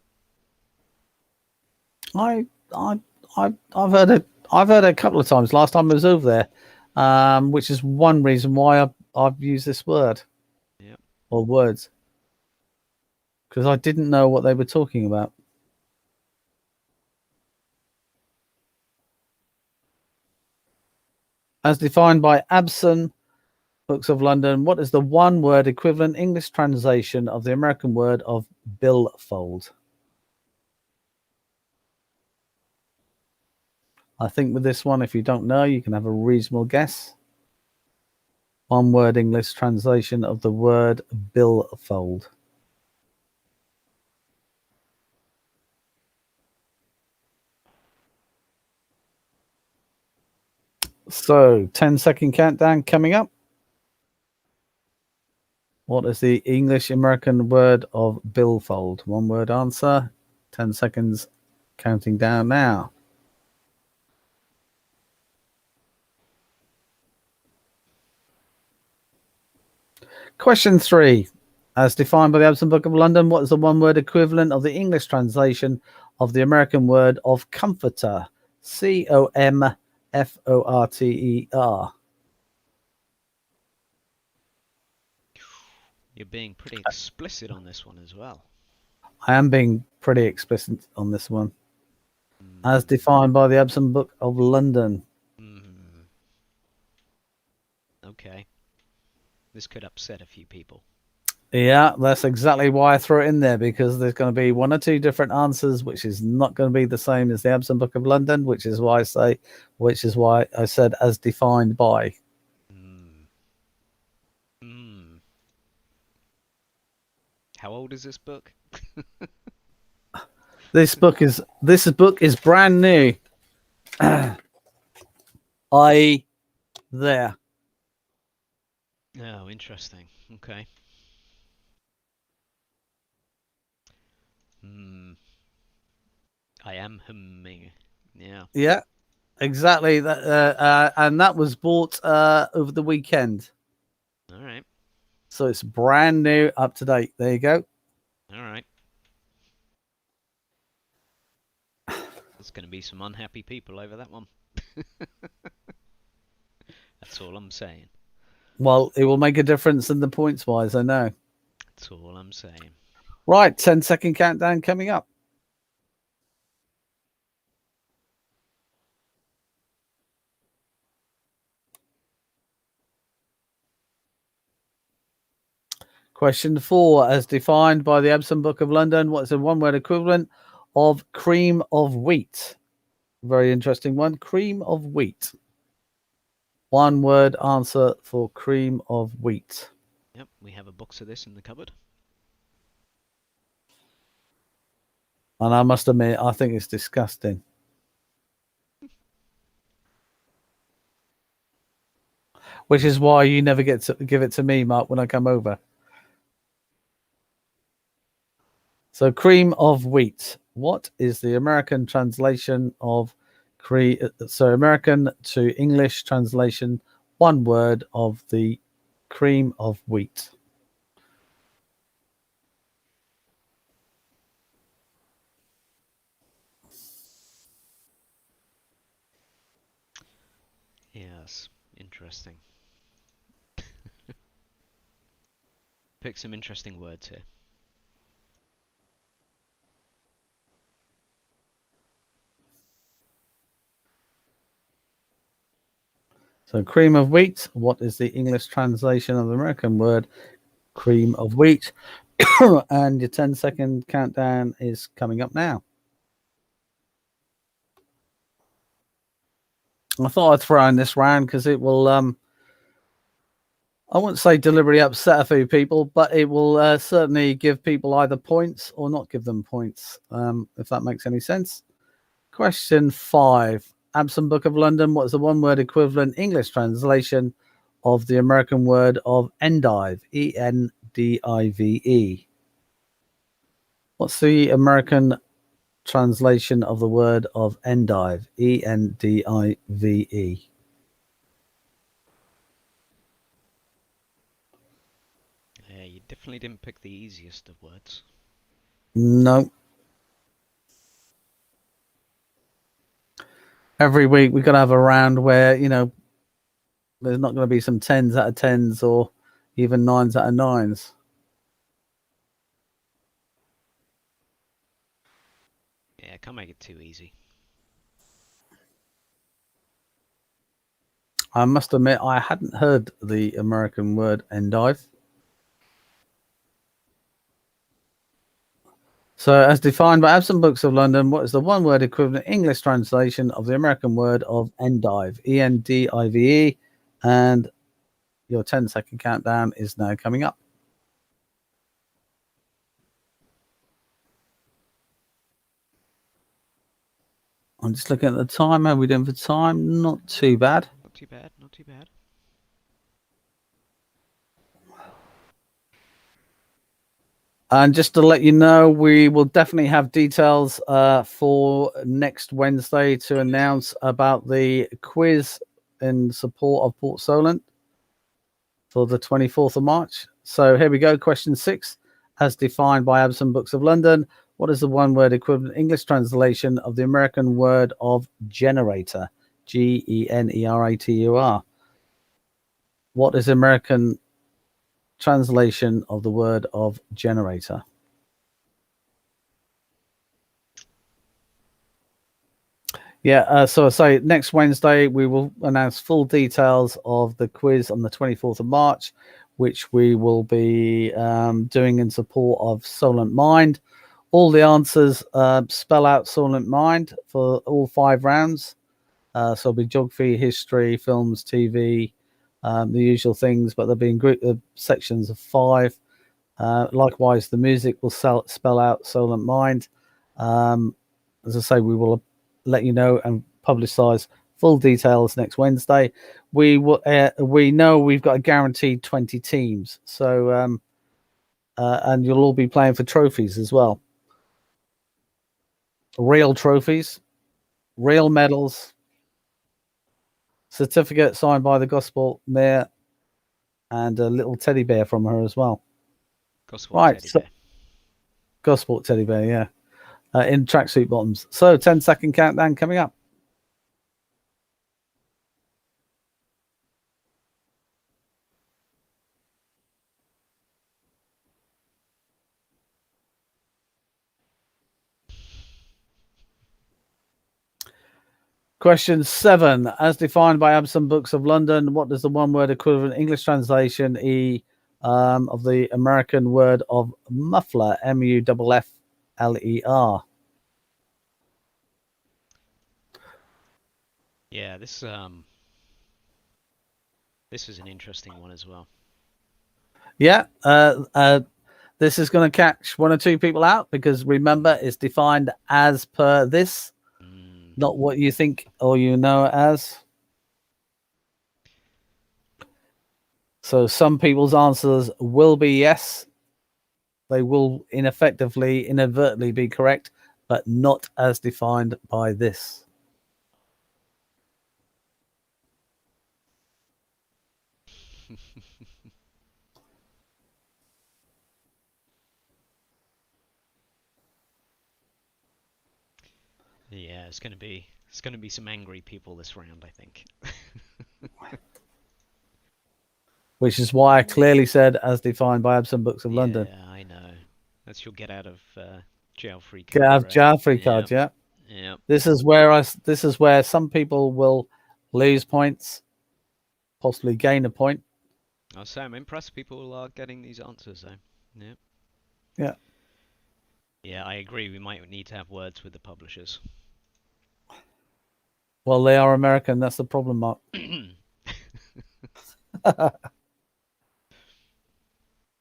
Speaker 1: I've heard it. I've heard it a couple of times. Last time I was over there, which is one reason why I've used this word.
Speaker 2: Yeah.
Speaker 1: Or words, because I didn't know what they were talking about. As defined by Absent Books of London, what is the one-word equivalent English translation of the American word of billfold? I think with this one, if you don't know, you can have a reasonable guess. One word English translation of the word billfold. So 10-second countdown coming up. What is the English American word of billfold? One word answer. 10 seconds counting down now. Question 3. As defined by the Absent Book of London, what is the one word equivalent of the English translation of the American word of comforter? COMFORTER.
Speaker 2: You're being pretty explicit on this one as well.
Speaker 1: I am being pretty explicit on this one. As defined by the Absent Book of London.
Speaker 2: Okay. This could upset a few people.
Speaker 1: Yeah, that's exactly why I threw it in there, because there's going to be one or two different answers, which is not going to be the same as the Absent Book of London, which is why I said as defined by.
Speaker 2: How old is this book?
Speaker 1: This book is brand new. There.
Speaker 2: Oh, interesting. Okay. I am humming. Yeah.
Speaker 1: Yeah, exactly. That and that was bought over the weekend.
Speaker 2: All right.
Speaker 1: So it's brand new, up to date. There you go.
Speaker 2: All right. There's going to be some unhappy people over that one. That's all I'm saying.
Speaker 1: Well, it will make a difference in the points wise, I know.
Speaker 2: That's all I'm saying.
Speaker 1: Right, 10-second countdown coming up. Question 4, as defined by the Absent Book of London, what's the one word equivalent of cream of wheat? Very interesting one. Cream of wheat. One word answer for cream of wheat.
Speaker 2: Yep, we have a box of this in the cupboard.
Speaker 1: And I must admit, I think it's disgusting. Which is why you never get to give it to me, Mark, when I come over. So cream of wheat. What is the American translation of cream? So American to English translation, one word of the cream of wheat.
Speaker 2: Yes, interesting. Pick some interesting words here.
Speaker 1: So cream of wheat. What is the English translation of the American word cream of wheat? And your 10-second countdown is coming up now. I thought I'd throw in this round because it will, I wouldn't say deliberately upset a few people, but it will certainly give people either points or not give them points, if that makes any sense. Question 5. Absent Book of London, what is the one word equivalent English translation of the American word of endive? ENDIVE. What's the American translation of the word of endive? ENDIVE.
Speaker 2: Yeah, you definitely didn't pick the easiest of words.
Speaker 1: No. Every week we've got to have a round where, you know, there's not going to be some 10s out of 10s or even 9s out of 9s.
Speaker 2: Yeah, can't make it too easy.
Speaker 1: I must admit, I hadn't heard the American word endive. So, as defined by Absent Books of London, what is the one word equivalent English translation of the American word of endive? ENDIVE. And Your 10-second countdown is now coming up. I'm just looking at the time. How are we doing for time? Not too bad.
Speaker 2: Not too bad, not too bad.
Speaker 1: And just to let you know, we will definitely have details for next Wednesday to announce about the quiz in support of Port Solent for the 24th of March. So here we go. Question 6, as defined by Absent Books of London, what is the one-word equivalent English translation of the American word of generator? Generatur. What is the American translation of the word of generator? Yeah, so I say next Wednesday we will announce full details of the quiz on the 24th of March, which we will be doing in support of Solent Mind. All the answers spell out Solent Mind for all 5 rounds. So it'll be geography, history, films, TV, the usual things, but there'll be in group sections of 5. Likewise, the music will spell out Solent Mind. As I say, we will let you know and publicize full details next Wednesday. We know we've got a guaranteed 20 teams, so and you'll all be playing for trophies as well. Real trophies, real medals, certificate signed by the Gosport Mayor, and a little teddy bear from her as well.
Speaker 2: Gosport teddy bear.
Speaker 1: Gosport teddy bear, yeah. In tracksuit bottoms. So 10-second countdown coming up. Question 7, as defined by Absent Books of London, what does the one-word equivalent English translation of the American word of muffler, muffler?
Speaker 2: Yeah, this is an interesting one as well.
Speaker 1: Yeah, this is going to catch 1 or 2 people out because remember, it's defined as per this, not what you think or you know it as. So some people's answers will be yes. They will inadvertently be correct, but not as defined by this.
Speaker 2: Yeah, it's gonna be some angry people this round, I think.
Speaker 1: Which is why I clearly said as defined by Absent Books of London.
Speaker 2: Yeah, I know. That's your get out of jail free card.
Speaker 1: Get out of jail free
Speaker 2: Yeah.
Speaker 1: card, yeah.
Speaker 2: Yeah.
Speaker 1: This is where some people will lose points, possibly gain a point.
Speaker 2: Oh, so I'm impressed people are getting these answers though. Yeah.
Speaker 1: Yeah.
Speaker 2: Yeah, I agree. We might need to have words with the publishers.
Speaker 1: Well, they are American. That's the problem, Mark.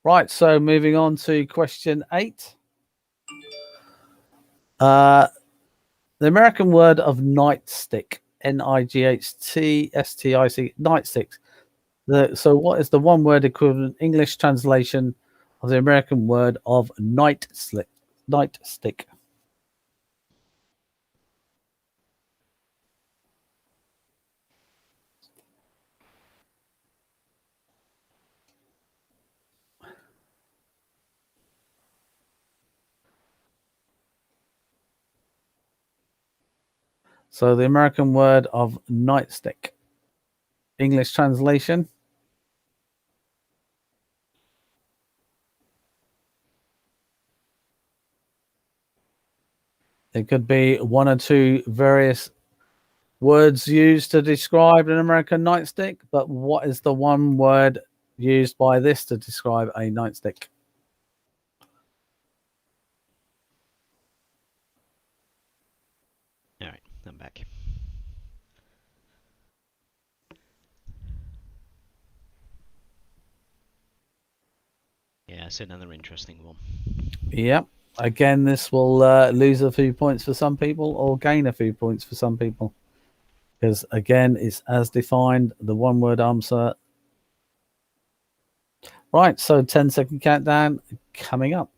Speaker 1: Right. So moving on to question 8. The American word of nightstick, nightstic, nightstick. So what is the one-word equivalent English translation of the American word of nightstick? So the American word of nightstick, English translation. It could be 1 or 2 various words used to describe an American nightstick, but what is the one word used by this to describe a nightstick?
Speaker 2: All right, I'm back. Yeah, it's another interesting one.
Speaker 1: Yep. Again, this will lose a few points for some people or gain a few points for some people. Because, again, it's as defined, the one-word answer. Right, so 10-second countdown coming up.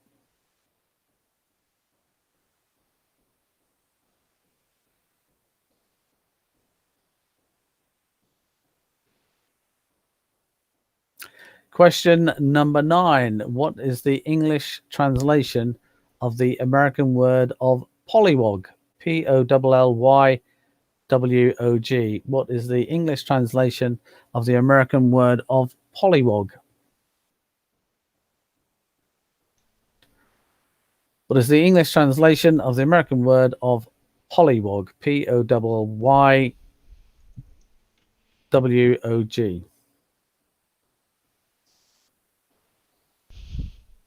Speaker 1: Question number 9. What is the English translation of the American word of pollywog? P-O-L-L-Y-W-O-G. What is the English translation of the American word of pollywog? What is the English translation of the American word of pollywog? P-O-L-L-Y-W-O-G.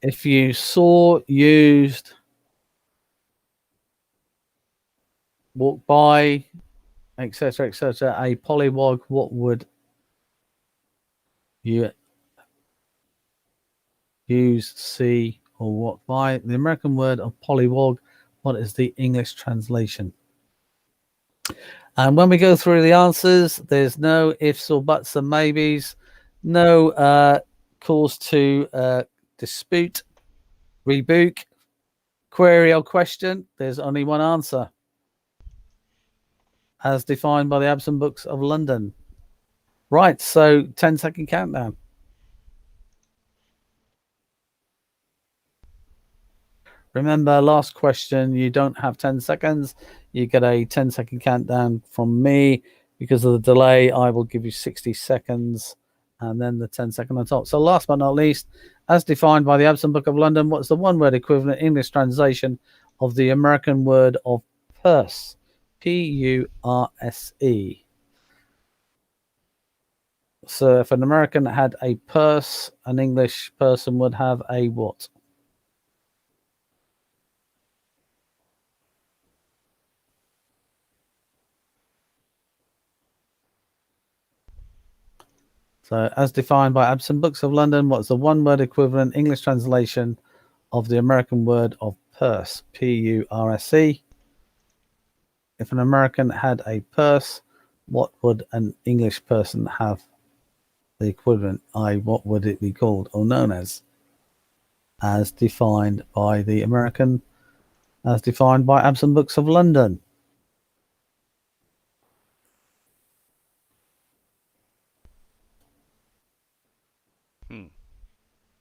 Speaker 1: If you saw, used, walked by, etc., a pollywog, what would you use, see, or walk by? The American word of pollywog, what is the English translation? And when we go through the answers, there's no ifs or buts and maybes, no cause to dispute, rebook, query, or question. There's only one answer, as defined by the Absent Books of London. Right, so 10-second countdown. Remember, last question, you don't have 10 seconds. You get a 10-second countdown from me. Because of the delay, I will give you 60 seconds and then the 10-second on top. So last but not least, as defined by the Absent Book of London, what's the one-word equivalent English translation of the American word of purse? P-U-R-S-E. So if an American had a purse, an English person would have a what? So as defined by Absent Books of London, what's the one-word equivalent English translation of the American word of purse? P-U-R-S-E. If an American had a purse, what would an English person have the equivalent? What would it be called or known as defined by the American, as defined by Absent Books of London?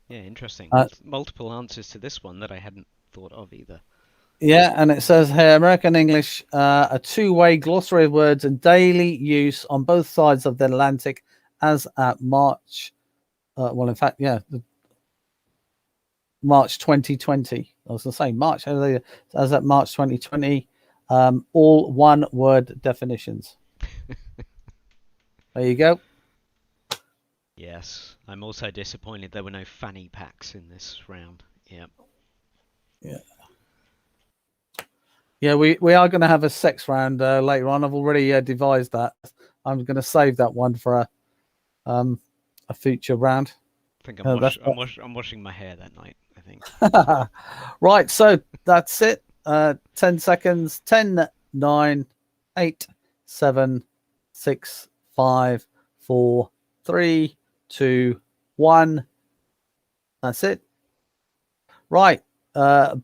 Speaker 2: Yeah, interesting.
Speaker 1: Uh,
Speaker 2: Multiple answers to this one that I hadn't thought of either.
Speaker 1: Yeah, and it says here American English, a two-way glossary of words in daily use on both sides of the Atlantic as at March. Well, in fact, yeah, March 2020. I was going to say March, as at March 2020. All one-word definitions. There you go.
Speaker 2: Yes, I'm also disappointed there were no fanny packs in this round. Yep.
Speaker 1: Yeah. Yeah, we are going to have a sex round later on. I've already devised that. I'm going to save that one for a future round.
Speaker 2: I think I'm washing my hair that night, I think.
Speaker 1: Right, so that's it. 10 seconds. 10, 9, 8, 7, 6, 5, 4, 3, 2, 1. That's it. Right.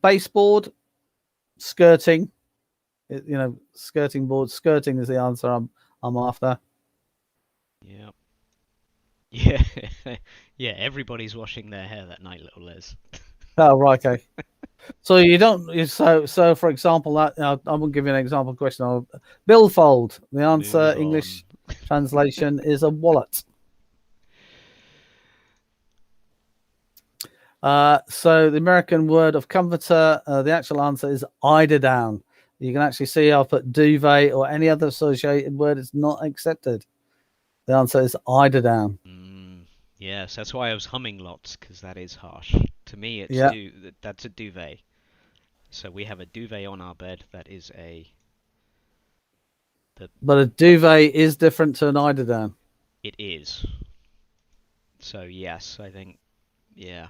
Speaker 1: Baseboard, skirting. Skirting board. Skirting is the answer I'm after.
Speaker 2: Yep. Yeah. Yeah, everybody's washing their hair that night, little Les.
Speaker 1: Oh, right, okay. So you don't. So for example, that I will give you an example question. Billfold. The answer, English translation, is a wallet. So the American word of comforter, the actual answer is eiderdown. You can actually see I'll put duvet or any other associated word. It's not accepted. The answer is eiderdown.
Speaker 2: Yes, that's why I was humming lots, because that is harsh. To me, that's a duvet. So we have a duvet on our bed. That is
Speaker 1: But a duvet is different to an eiderdown.
Speaker 2: It is. So yes, I think, yeah.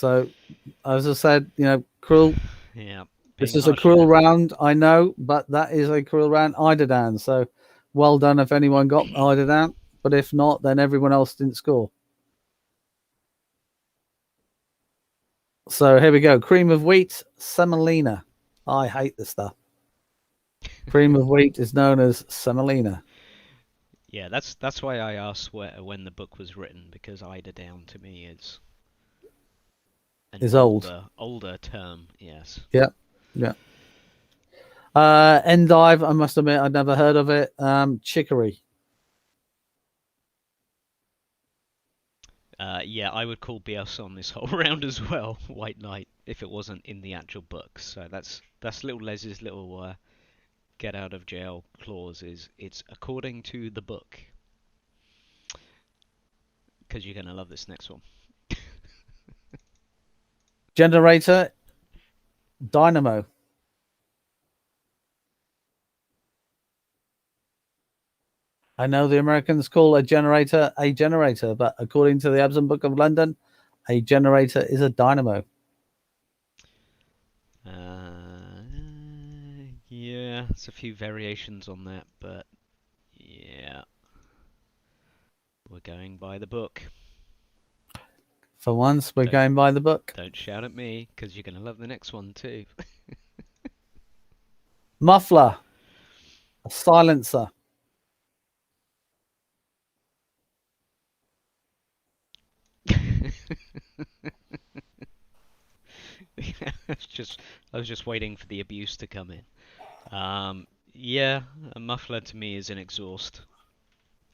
Speaker 1: So, as I said, cruel.
Speaker 2: Yeah.
Speaker 1: This
Speaker 2: Being
Speaker 1: is a
Speaker 2: harsh
Speaker 1: cruel
Speaker 2: there.
Speaker 1: round, I know, but that is a cruel round. Eiderdown. So, well done if anyone got Eiderdown. But if not, then everyone else didn't score. So here we go. Cream of wheat, semolina. I hate this stuff. Cream of wheat is known as semolina.
Speaker 2: Yeah, that's why I asked when the book was written, because Eiderdown to me is an
Speaker 1: Is old.
Speaker 2: older term. Yes.
Speaker 1: Yeah. Endive, I must admit, I'd never heard of it. Chicory.
Speaker 2: Yeah, I would call BS on this whole round as well, White Knight, if it wasn't in the actual book. So that's little Les's little get out of jail clause. It's according to the book, because you're gonna love this next one.
Speaker 1: Generator, dynamo. I know the Americans call a generator, but according to the Absent Book of London, a generator is a dynamo.
Speaker 2: Yeah, there's a few variations on that, but yeah, we're going by the book.
Speaker 1: For once, we're going by the book.
Speaker 2: Don't shout at me, because you're gonna love the next one too.
Speaker 1: Muffler, a silencer.
Speaker 2: I was just waiting for the abuse to come in. Yeah, a muffler to me is an exhaust.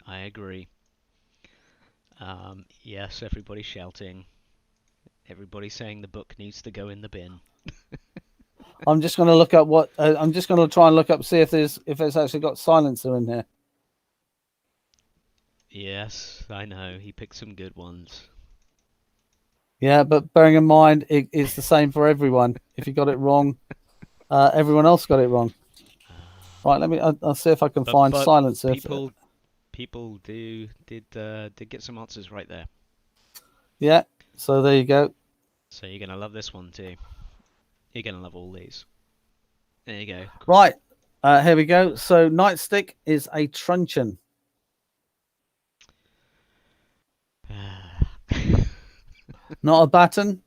Speaker 2: I agree. Yes, everybody shouting. Everybody saying the book needs to go in the bin.
Speaker 1: I'm just going to look up what I'm just going to try and look up, see if it's actually got silencer in here.
Speaker 2: Yes, I know. He picked some good ones.
Speaker 1: Yeah, but bearing in mind, it's the same for everyone. If you got it wrong, everyone else got it wrong. Right, I'll see if I can find silencer.
Speaker 2: People did get some answers right there.
Speaker 1: Yeah, so there you go.
Speaker 2: So you're gonna love this one too. You're gonna love all these. There you go.
Speaker 1: Right, here we go. So nightstick is a truncheon. Not a baton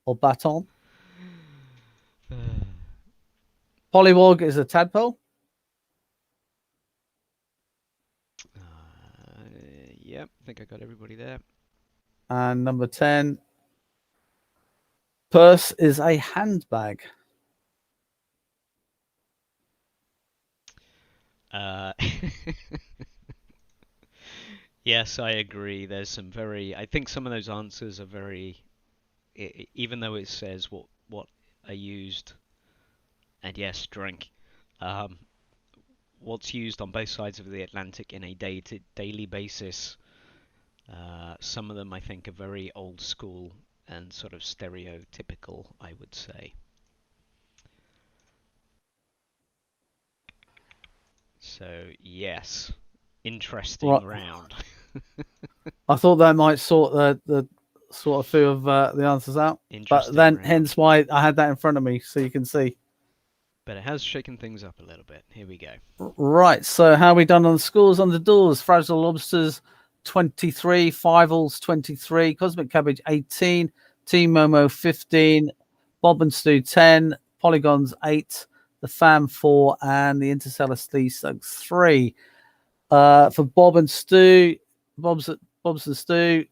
Speaker 1: or baton. Pollywog is a tadpole.
Speaker 2: Yep, I think I got everybody there.
Speaker 1: And number 10, purse is a handbag.
Speaker 2: Yes, I agree. There's some I think some of those answers are very, even though it says what are used, and yes, drink, what's used on both sides of the Atlantic in a daily basis. Some of them I think are very old school and sort of stereotypical, I would say. So yes, interesting round.
Speaker 1: I thought that might sort the sort of few of the answers out, but then round. Hence why I had that in front of me so you can see.
Speaker 2: But it has shaken things up a little bit. Here we go.
Speaker 1: Right, so how are we done on the scores on the doors? Frazzle Lobsters 23, Fiveals 23, Cosmic Cabbage 18, Team Momo 15, Bob and Stu 10, Polygons 8, the Fam 4, and the Interstellar Slugs 3. For Bob and Stu, Bob's and Stu,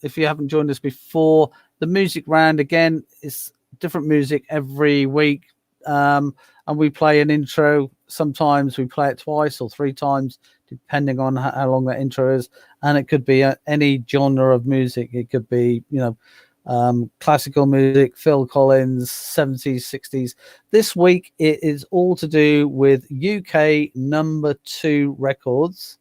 Speaker 1: if you haven't joined us before, the music round again is different music every week, and we play an intro. Sometimes we play it twice or 3 times, depending on how long that intro is, and it could be any genre of music. It could be, classical music, Phil Collins, 70s, 60s. This week it is all to do with UK number 2 records.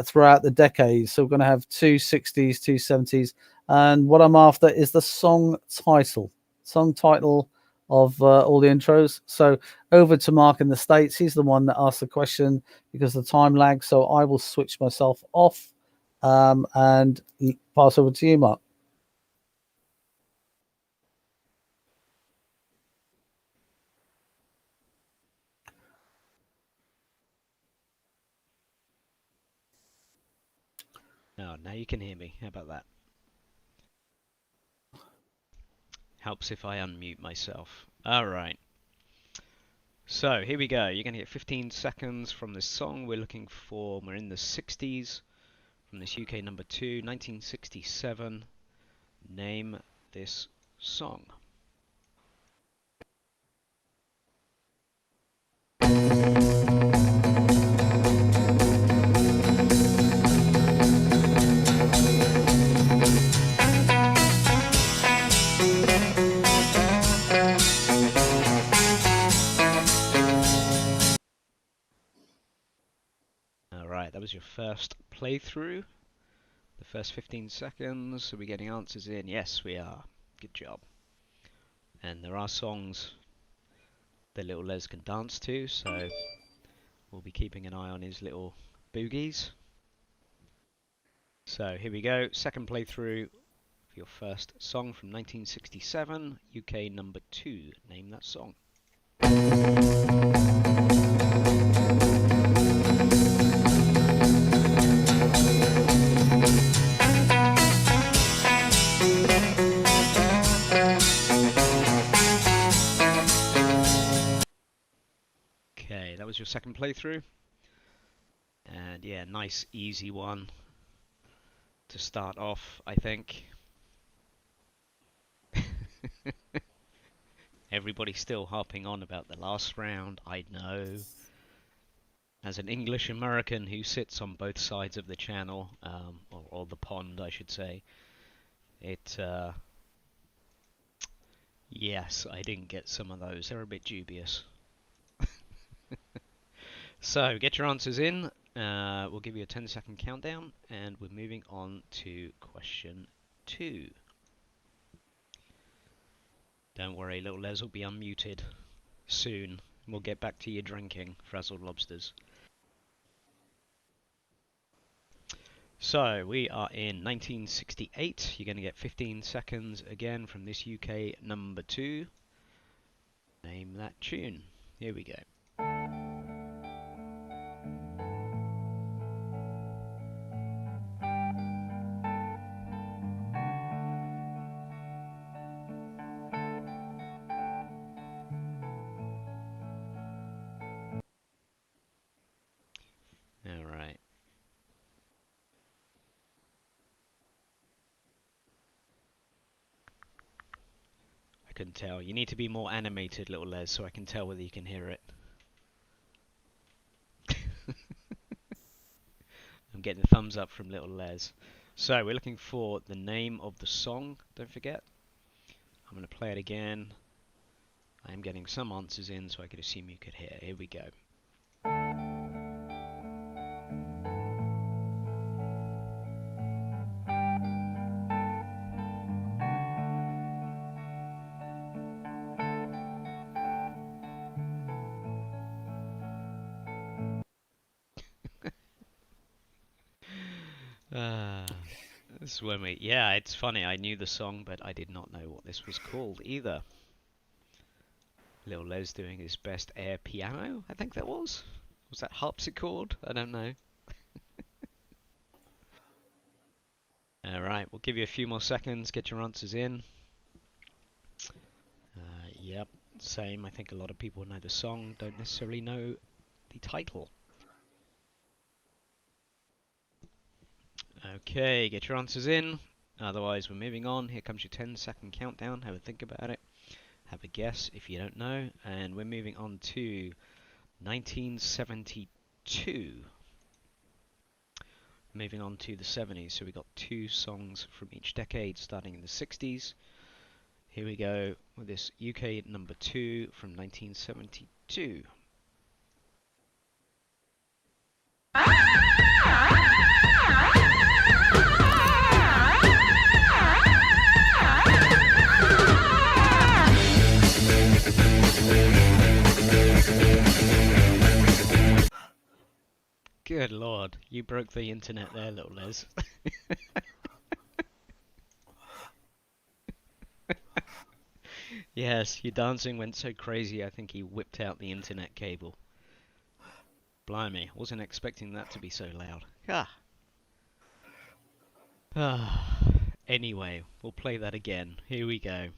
Speaker 1: Throughout the decades. So we're going to have 2 60s, 2 70s, and what I'm after is the song title of all the intros. So over to Mark in the States. He's the one that asked the question because of the time lag. So I will switch myself off and pass over to you, Mark.
Speaker 2: Oh, now you can hear me. How about that? Helps if I unmute myself. All right. So here we go. You're going to get 15 seconds from this song. We're looking for, we're in the 60s, from this UK number 2, 1967. Name this song. Alright, that was your first playthrough. The first 15 seconds. Are we getting answers in? Yes, we are. Good job. And there are songs that little Les can dance to, so we'll be keeping an eye on his little boogies. So here we go. Second playthrough for your first song from 1967, UK number 2. Name that song. Okay, that was your second playthrough. And yeah, nice easy one to start off, I think. Everybody's still harping on about the last round, I know. As an English American who sits on both sides of the channel, or the pond, I should say, yes, I didn't get some of those. They're a bit dubious. So, get your answers in. We'll give you a 10-second countdown, and we're moving on to question 2. Don't worry, little Les will be unmuted soon. We'll get back to your drinking, Frazzled Lobsters. So, we are in 1968. You're going to get 15 seconds again from this UK number 2. Name that tune. Here we go. Alright. I couldn't tell. You need to be more animated, little Les, so I can tell whether you can hear it. I'm getting a thumbs up from little Les. So, we're looking for the name of the song, don't forget. I'm going to play it again. I am getting some answers in, so I could assume you could hear. Here we go. This is when we... Yeah, it's funny. I knew the song, but I did not know what this was called either. Little Les doing his best air piano, I think that was. Was that harpsichord? I don't know. Alright, we'll give you a few more seconds. Get your answers in. Yep, same. I think a lot of people know the song, don't necessarily know the title. Okay, get your answers in. Otherwise, we're moving on. Here comes your 10-second countdown. Have a think about it. Have a guess if you don't know. And we're moving on to 1972. Moving on to the 70s. So we got 2 songs from each decade, starting in the 60s. Here we go with this UK number 2 from 1972. Good lord, you broke the internet there, little Les. Yes, your dancing went so crazy I think he whipped out the internet cable. Blimey, wasn't expecting that to be so loud. Ah. Anyway, we'll play that again. Here we go.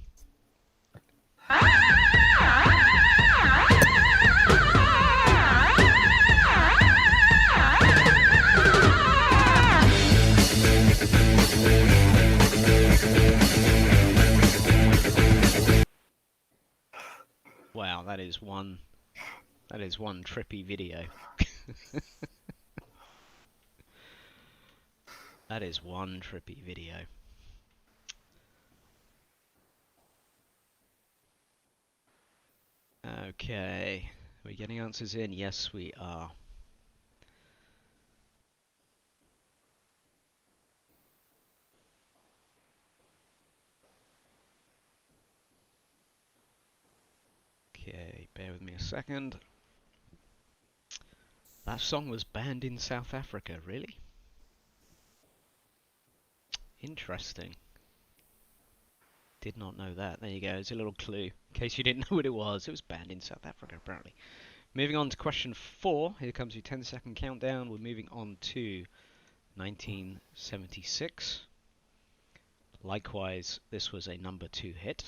Speaker 2: Wow, that is one trippy video. That is one trippy video. Okay, are we getting answers in? Yes, we are. Okay, bear with me a second. That song was banned in South Africa, really? Interesting. Did not know that. There you go, it's a little clue. In case you didn't know what it was banned in South Africa, apparently. Moving on to question 4. Here comes your 10-second countdown. We're moving on to 1976. Likewise, this was a number 2 hit.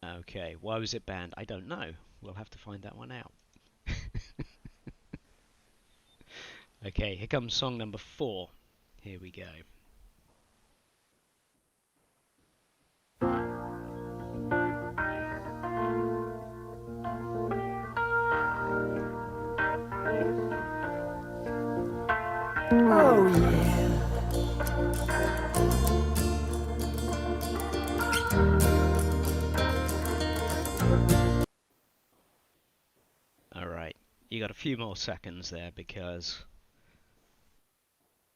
Speaker 2: Okay, why was it banned? I don't know. We'll have to find that one out. Okay, here comes song number 4. Here we go.
Speaker 3: Oh yeah.
Speaker 2: Alright, you got a few more seconds there because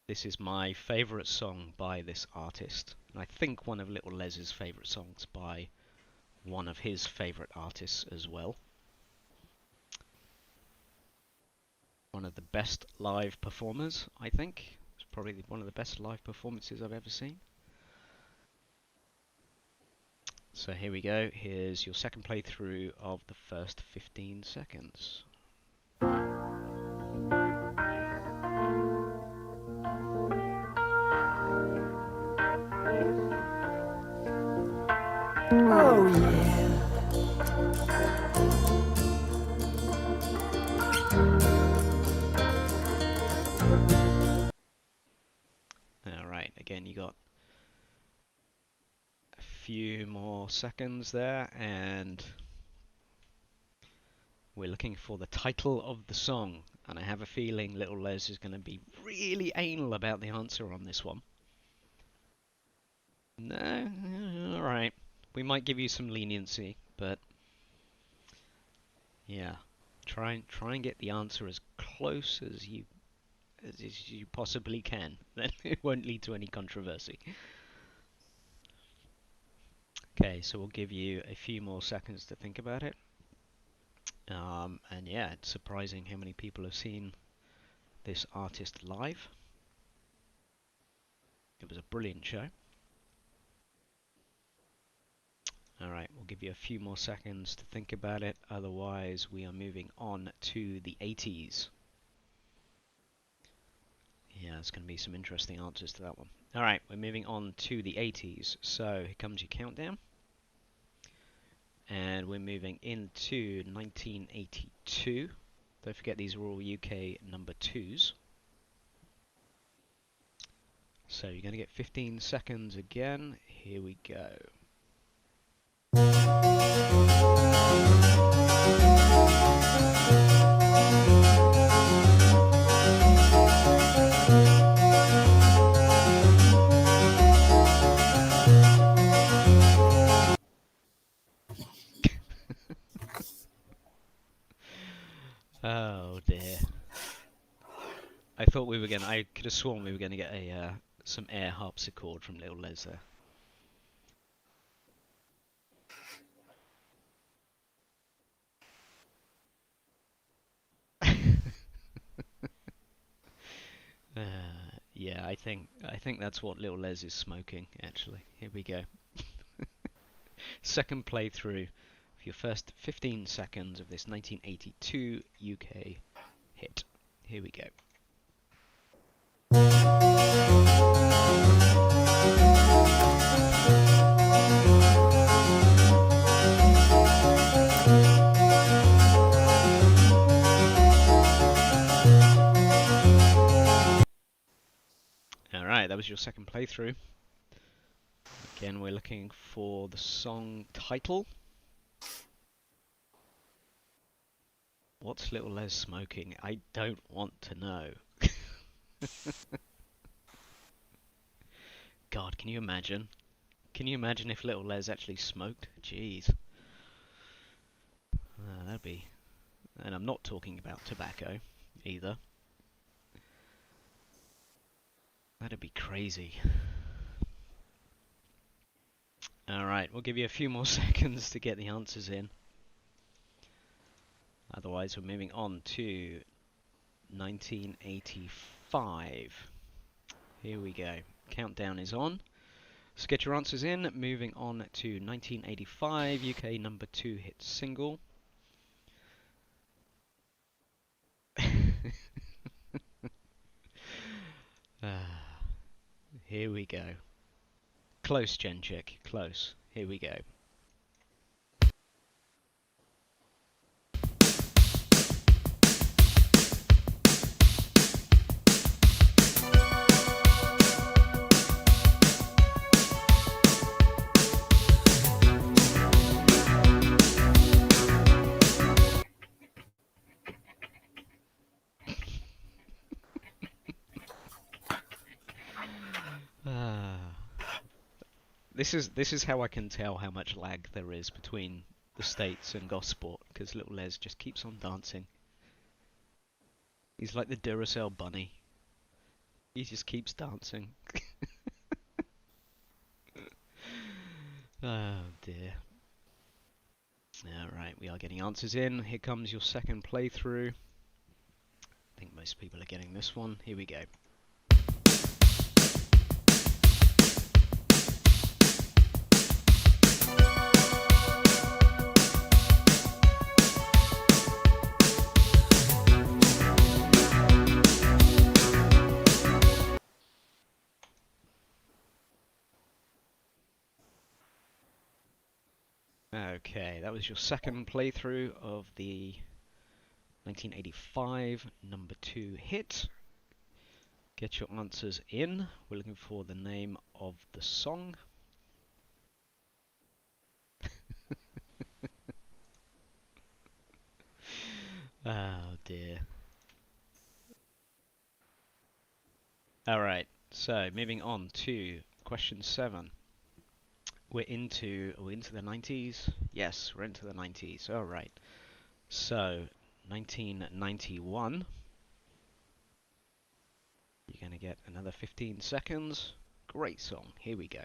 Speaker 2: this is my favourite song by this artist. And I think one of Little Les's favourite songs by one of his favourite artists as well. One of the best live performers, I think. It's probably one of the best live performances I've ever seen. So here we go. Here's your second playthrough of the first 15 seconds.
Speaker 3: Oh yeah.
Speaker 2: Alright, again you got a few more seconds there, and we're looking for the title of the song. And I have a feeling Little Les is going to be really anal about the answer on this one. No? Alright. We might give you some leniency, but yeah. Try and get the answer as close as you possibly can. Then it won't lead to any controversy. Okay, so we'll give you a few more seconds to think about it. And yeah, it's surprising how many people have seen this artist live. It was a brilliant show. Alright, we'll give you a few more seconds to think about it, otherwise we are moving on to the 80s. Yeah, there's going to be some interesting answers to that one. Alright, we're moving on to the 80s, so here comes your countdown. And we're moving into 1982. Don't forget these are all UK number 2s. So you're going to get 15 seconds again. Here we go. Oh dear. I thought we were gonna. I could have sworn we were gonna get a some air harpsichord from Little Les there. Yeah, I think that's what Little Les is smoking, actually. Here we go. Second playthrough of your first 15 seconds of this 1982 UK hit. Here we go. Alright, that was your second playthrough. Again, we're looking for the song title. What's Little Les smoking? I don't want to know. God, can you imagine? Can you imagine if Little Les actually smoked? Jeez. That'd be... And I'm not talking about tobacco, either. That'd be crazy. Alright, we'll give you a few more seconds to get the answers in. Otherwise, we're moving on to 1985. Here we go. Countdown is on. So get your answers in. Moving on to 1985 UK number 2 hit single. Here we go. Close, Genchik. Close. Here we go. This is how I can tell how much lag there is between the States and Gosport, because Little Les just keeps on dancing. He's like the Duracell bunny. He just keeps dancing. Oh dear. Alright, we are getting answers in. Here comes your second playthrough. I think most people are getting this one. Here we go. Okay, that was your second playthrough of the 1985 number 2 hit. Get your answers in. We're looking for the name of the song. Oh dear. Alright, so moving on to question 7. We're into the 90s? Yes, we're into the 90s. Alright. So, 1991. You're going to get another 15 seconds. Great song. Here we go.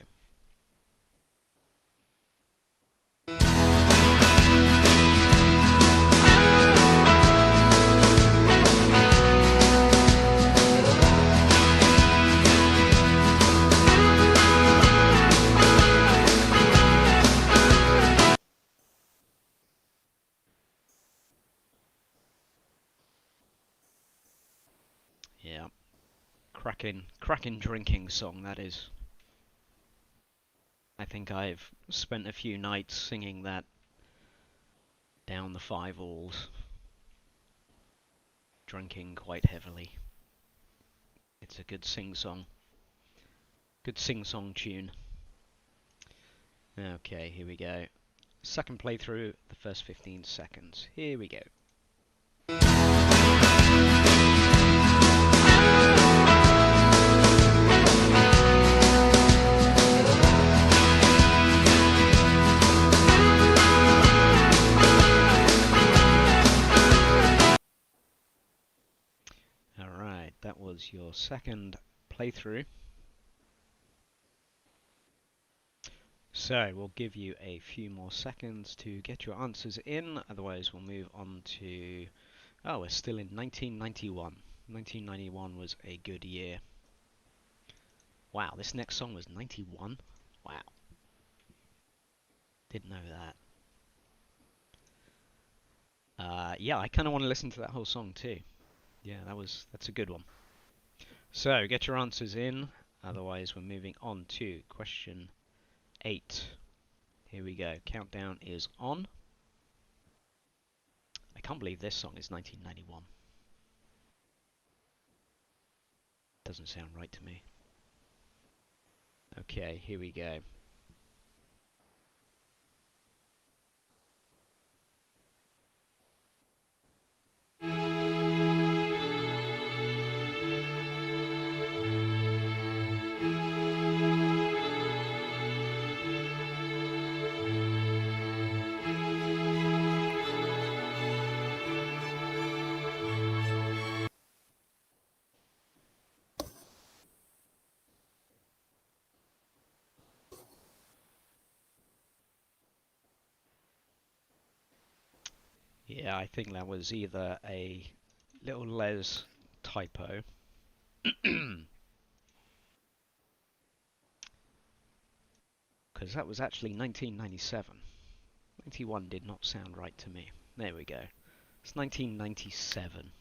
Speaker 2: Yeah. Cracking drinking song, that is. I think I've spent a few nights singing that down the 5-alls, drinking quite heavily. It's a good sing-song. Good sing-song tune. Okay, here we go. Second playthrough, the first 15 seconds. Here we go. Alright, that was your second playthrough. So, we'll give you a few more seconds to get your answers in, otherwise we'll move on to... Oh, we're still in 1991. 1991 was a good year. Wow, this next song was 91? Wow. Didn't know that. Yeah, I kind of want to listen to that whole song too. Yeah, that's a good one. So, get your answers in. Otherwise, we're moving on to question 8. Here we go. Countdown is on. I can't believe this song is 1991. Doesn't sound right to me. Okay, here we go. Yeah, I think that was either a Little Les typo. Because that was actually 1997. 91 did not sound right to me. There we go. It's 1997.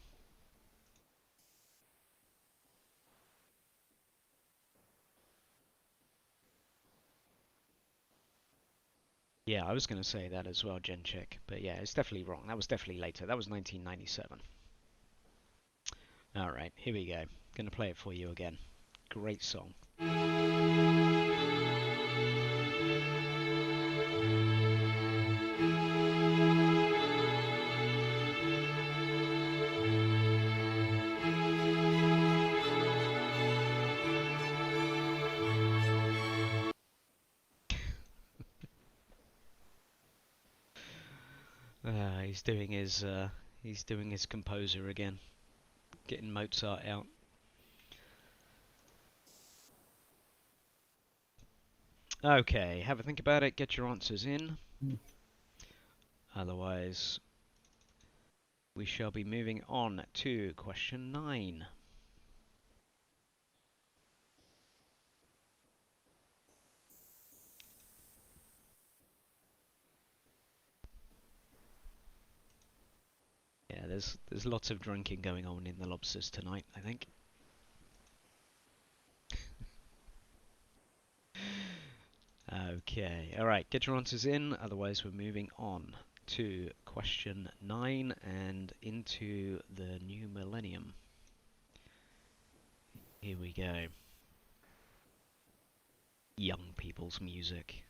Speaker 2: Yeah, I was going to say that as well, Gencheck. But yeah, it's definitely wrong. That was definitely later. That was 1997. Alright, here we go. Gonna play it for you again. Great song. He's doing his composer again, getting Mozart out. Okay, have a think about it. Get your answers in. Otherwise, we shall be moving on to question 9. Yeah, there's lots of drinking going on in the Lobsters tonight, I think. Okay, alright, get your answers in, otherwise we're moving on to question 9 and into the new millennium. Here we go. Young people's music.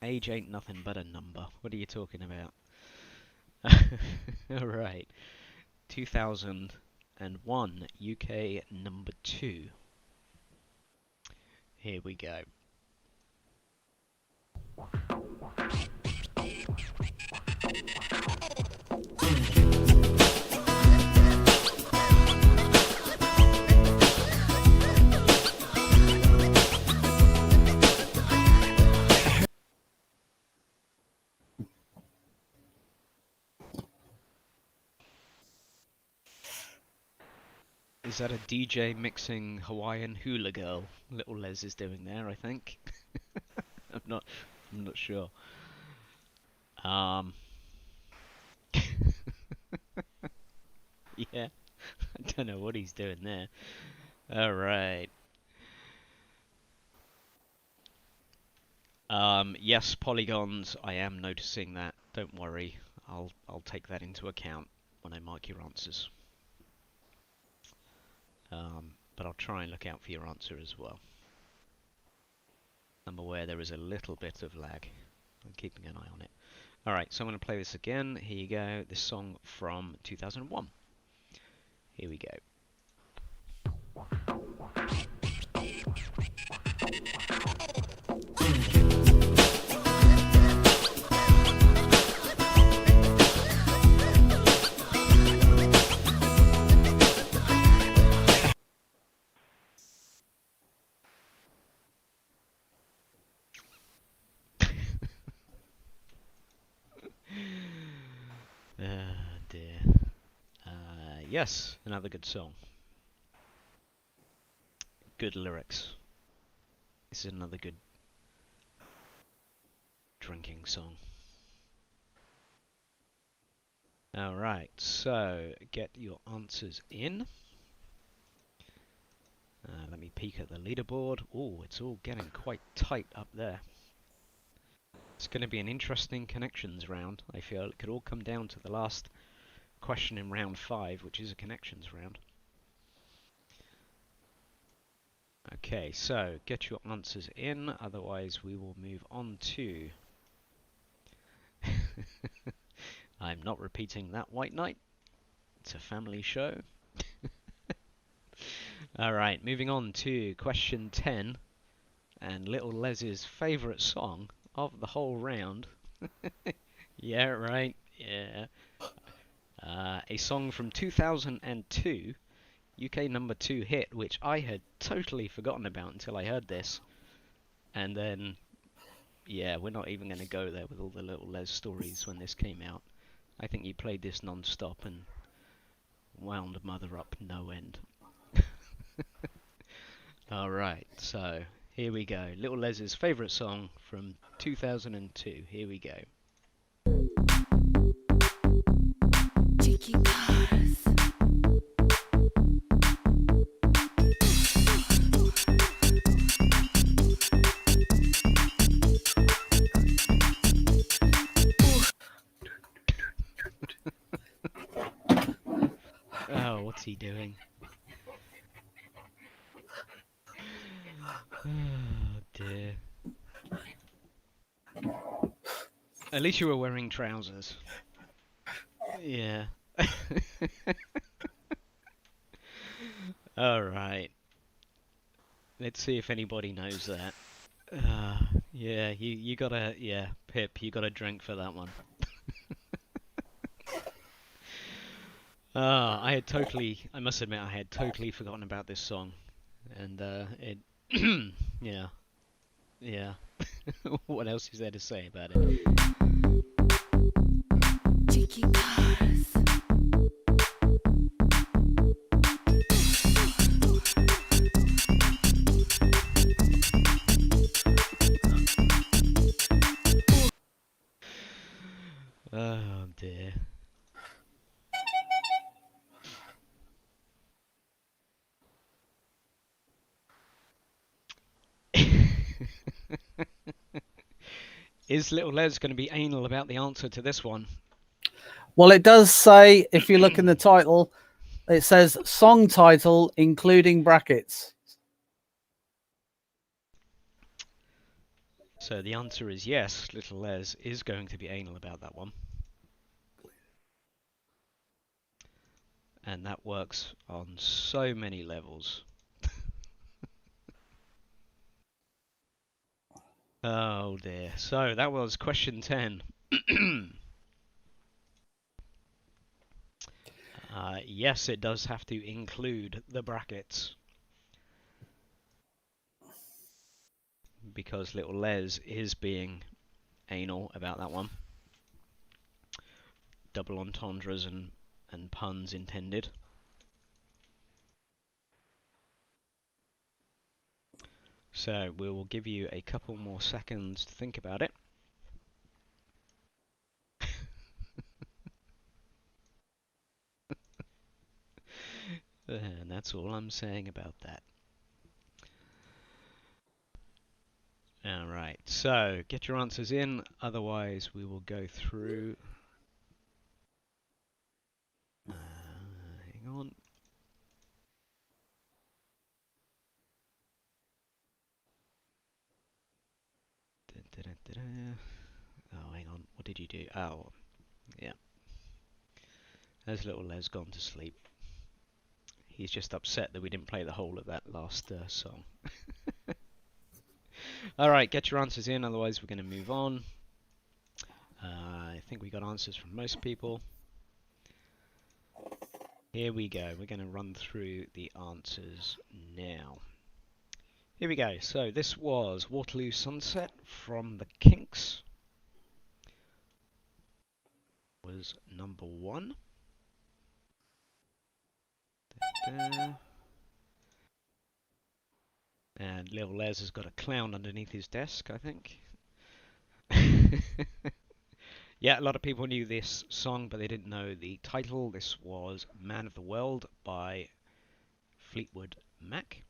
Speaker 2: Age ain't nothing but a number. What are you talking about? Alright. 2001, UK number 2. Here we go. Is that a DJ mixing Hawaiian Hula Girl? Little Les is doing there, I think. I'm not sure. Yeah, I don't know what he's doing there. All right. Yes, polygons. I am noticing that. Don't worry. I'll take that into account when I mark your answers. But I'll try and look out for your answer as well. I'm aware there is a little bit of lag. I'm keeping an eye on it. Alright, so I'm going to play this again. Here you go. This song from 2001. Here we go. Yes, another good song. Good lyrics. This is another good drinking song. Alright, so get your answers in. Let me peek at the leaderboard. Oh, it's all getting quite tight up there. It's going to be an interesting connections round. I feel it could all come down to the last question in round 5, which is a connections round. Okay, so get your answers in, otherwise we will move on to... I'm not repeating that, White Knight. It's a family show. Alright, moving on to question 10, and Little Les's favourite song of the whole round. Yeah, right, yeah. A song from 2002, UK number 2 hit, which I had totally forgotten about until I heard this. And then, yeah, we're not even going to go there with all the Little Les stories when this came out. I think you played this non-stop and wound Mother up no end. Alright, so here we go. Little Les's favourite song from 2002. Here we go.
Speaker 3: Cheeky cars.
Speaker 2: Oh, what's he doing? Oh dear. At least you were wearing trousers. Yeah. Alright. Let's see if anybody knows that. Yeah, you gotta, yeah, Pip, you gotta drink for that one. I must admit, I had totally forgotten about this song. And, it, yeah. What else is there to say about it?
Speaker 3: Cheeky cars.
Speaker 2: Oh dear. Is Little Les going to be anal about the answer to this one?
Speaker 1: Well, it does say, if you look in the title, it says song title, including brackets.
Speaker 2: So the answer is yes, Little Les is going to be anal about that one. And that works on so many levels. Oh dear. So that was question 10. Yes, it does have to include the brackets. Because Little Les is being anal about that one. Double entendres and puns intended. So we will give you a couple more seconds to think about it. And that's all I'm saying about that. Alright, so get your answers in, otherwise we will go through... hang on. Oh, hang on, what did you do? Oh, yeah. Has Little Les gone to sleep? He's just upset that we didn't play the whole of that last song. Alright, get your answers in, otherwise we're going to move on. I think we got answers from most people. Here we go, we're going to run through the answers now. Here we go, so this was Waterloo Sunset from the Kinks. Was number 1. Da-da. And little Les has got a clown underneath his desk, I think. Yeah, a lot of people knew this song, but they didn't know the title. This was Man of the World by Fleetwood Mac.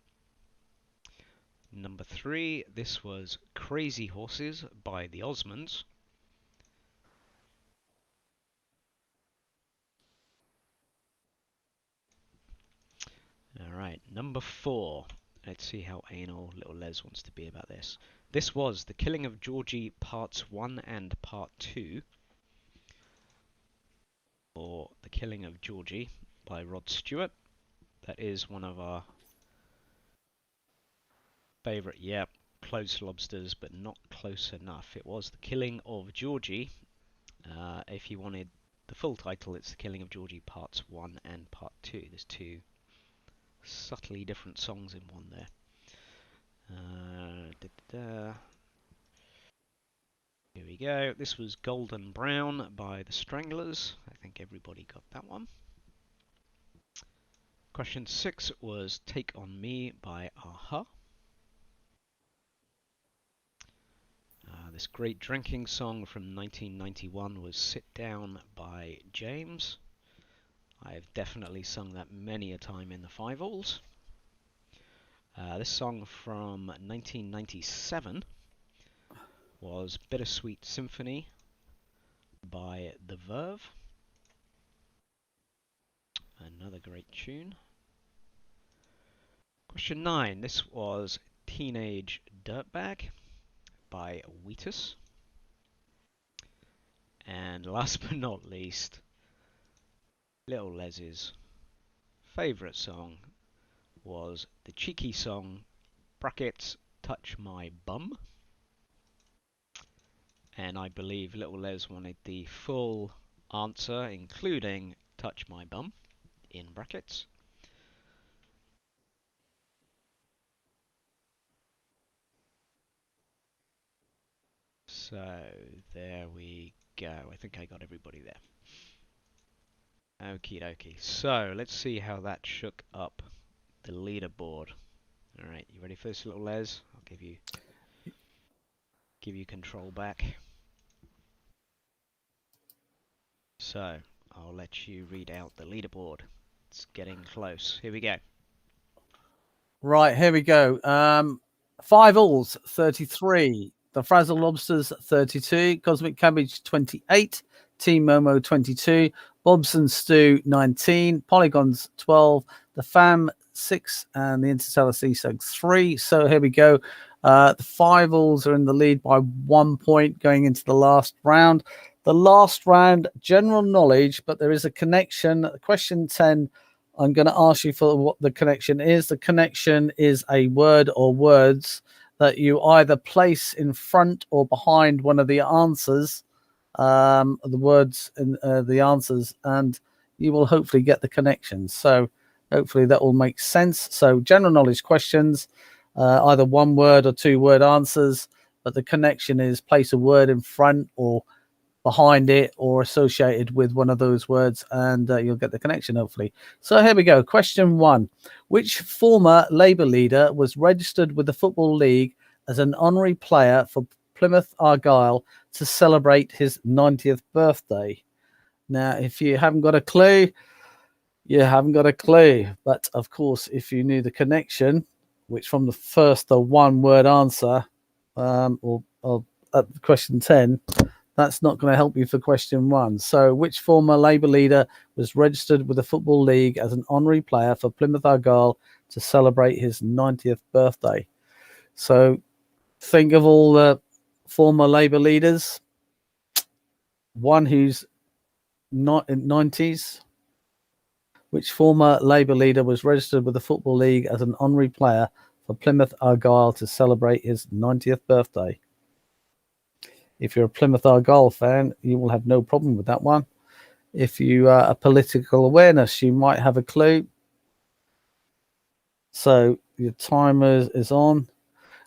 Speaker 2: Number 3, this was Crazy Horses by the Osmonds. Alright, number 4. Let's see how anal little Les wants to be about this. This was The Killing of Georgie Parts 1 and Part 2. Or The Killing of Georgie by Rod Stewart. That is one of our favourite, close lobsters, but not close enough. It was The Killing of Georgie. If you wanted the full title, it's The Killing of Georgie Parts 1 and Part 2. There's 2 subtly different songs in one there. Here we go. This was Golden Brown by the Stranglers. I think everybody got that one. Question 6 was Take On Me by a-ha. This great drinking song from 1991 was Sit Down by James. I've definitely sung that many a time in the Five-Alls. This song from 1997 was Bittersweet Symphony by The Verve. Another great tune. Question 9. This was Teenage Dirtbag by Wheatus. And last but not least, Little Les's favourite song was the cheeky song brackets Touch My Bum. And I believe Little Les wanted the full answer, including Touch My Bum in brackets. So there we go. I think I got everybody there. Okie dokie. So let's see how that shook up the leaderboard. Alright, you ready for this, Little Les? I'll give you control back. So I'll let you read out the leaderboard. It's getting close. Here we go.
Speaker 1: Right, here we go. Five-Alls, 33. The Frazzle Lobsters, 32. Cosmic Cabbage, 28. Team Momo, 22. Bobs and Stew, 19. Polygons, 12. The Fam, 6. And the Interstellar Sea Sug, 3. So here we go. The Five-Alls are in the lead by 1 point going into the last round. The last round, general knowledge, but there is a connection. Question 10, I'm going to ask you for what the connection is. The connection is a word or words that you either place in front or behind one of the answers, the words in the answers, and you will hopefully get the connection. So hopefully that will make sense. So general knowledge questions, either one word or 2 word answers, but the connection is place a word in front or behind it or associated with one of those words, and you'll get the connection hopefully. So here we go. Question 1. Which former Labour leader was registered with the Football League as an honorary player for Plymouth Argyle to celebrate his 90th birthday? Now, if you haven't got a clue, you haven't got a clue. But of course, if you knew the connection, which from the first or 1 word answer, or at question 10, that's not going to help you for question 1. So, which former Labour leader was registered with the Football League as an honorary player for Plymouth Argyle to celebrate his 90th birthday? So, think of all the former Labour leaders. One who's not in 90s. Which former Labour leader was registered with the Football League as an honorary player for Plymouth Argyle to celebrate his 90th birthday? If you're a Plymouth Argyle fan, you will have no problem with that one. If you are a political awareness, you might have a clue. So your timer is on.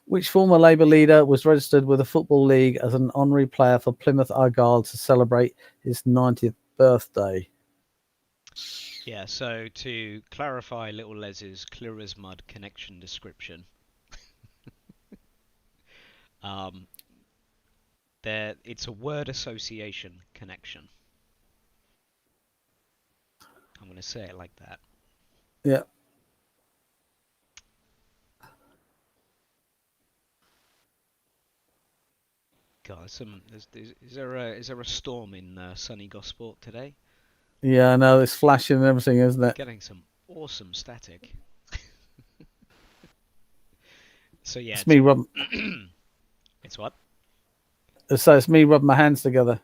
Speaker 1: Which former Labour leader was registered with the Football League as an honorary player for Plymouth Argyle to celebrate his 90th birthday?
Speaker 2: Yeah, so to clarify Little Les's clear as mud connection description, um, it's a word association connection. I'm going to say it like that.
Speaker 1: Yeah.
Speaker 2: God, is there a storm in sunny Gosport today?
Speaker 1: Yeah, I know it's flashing and everything, isn't it?
Speaker 2: Getting some awesome static. So yeah,
Speaker 1: It's me rubbing.
Speaker 2: it's what?
Speaker 1: So it's me rubbing my hands together.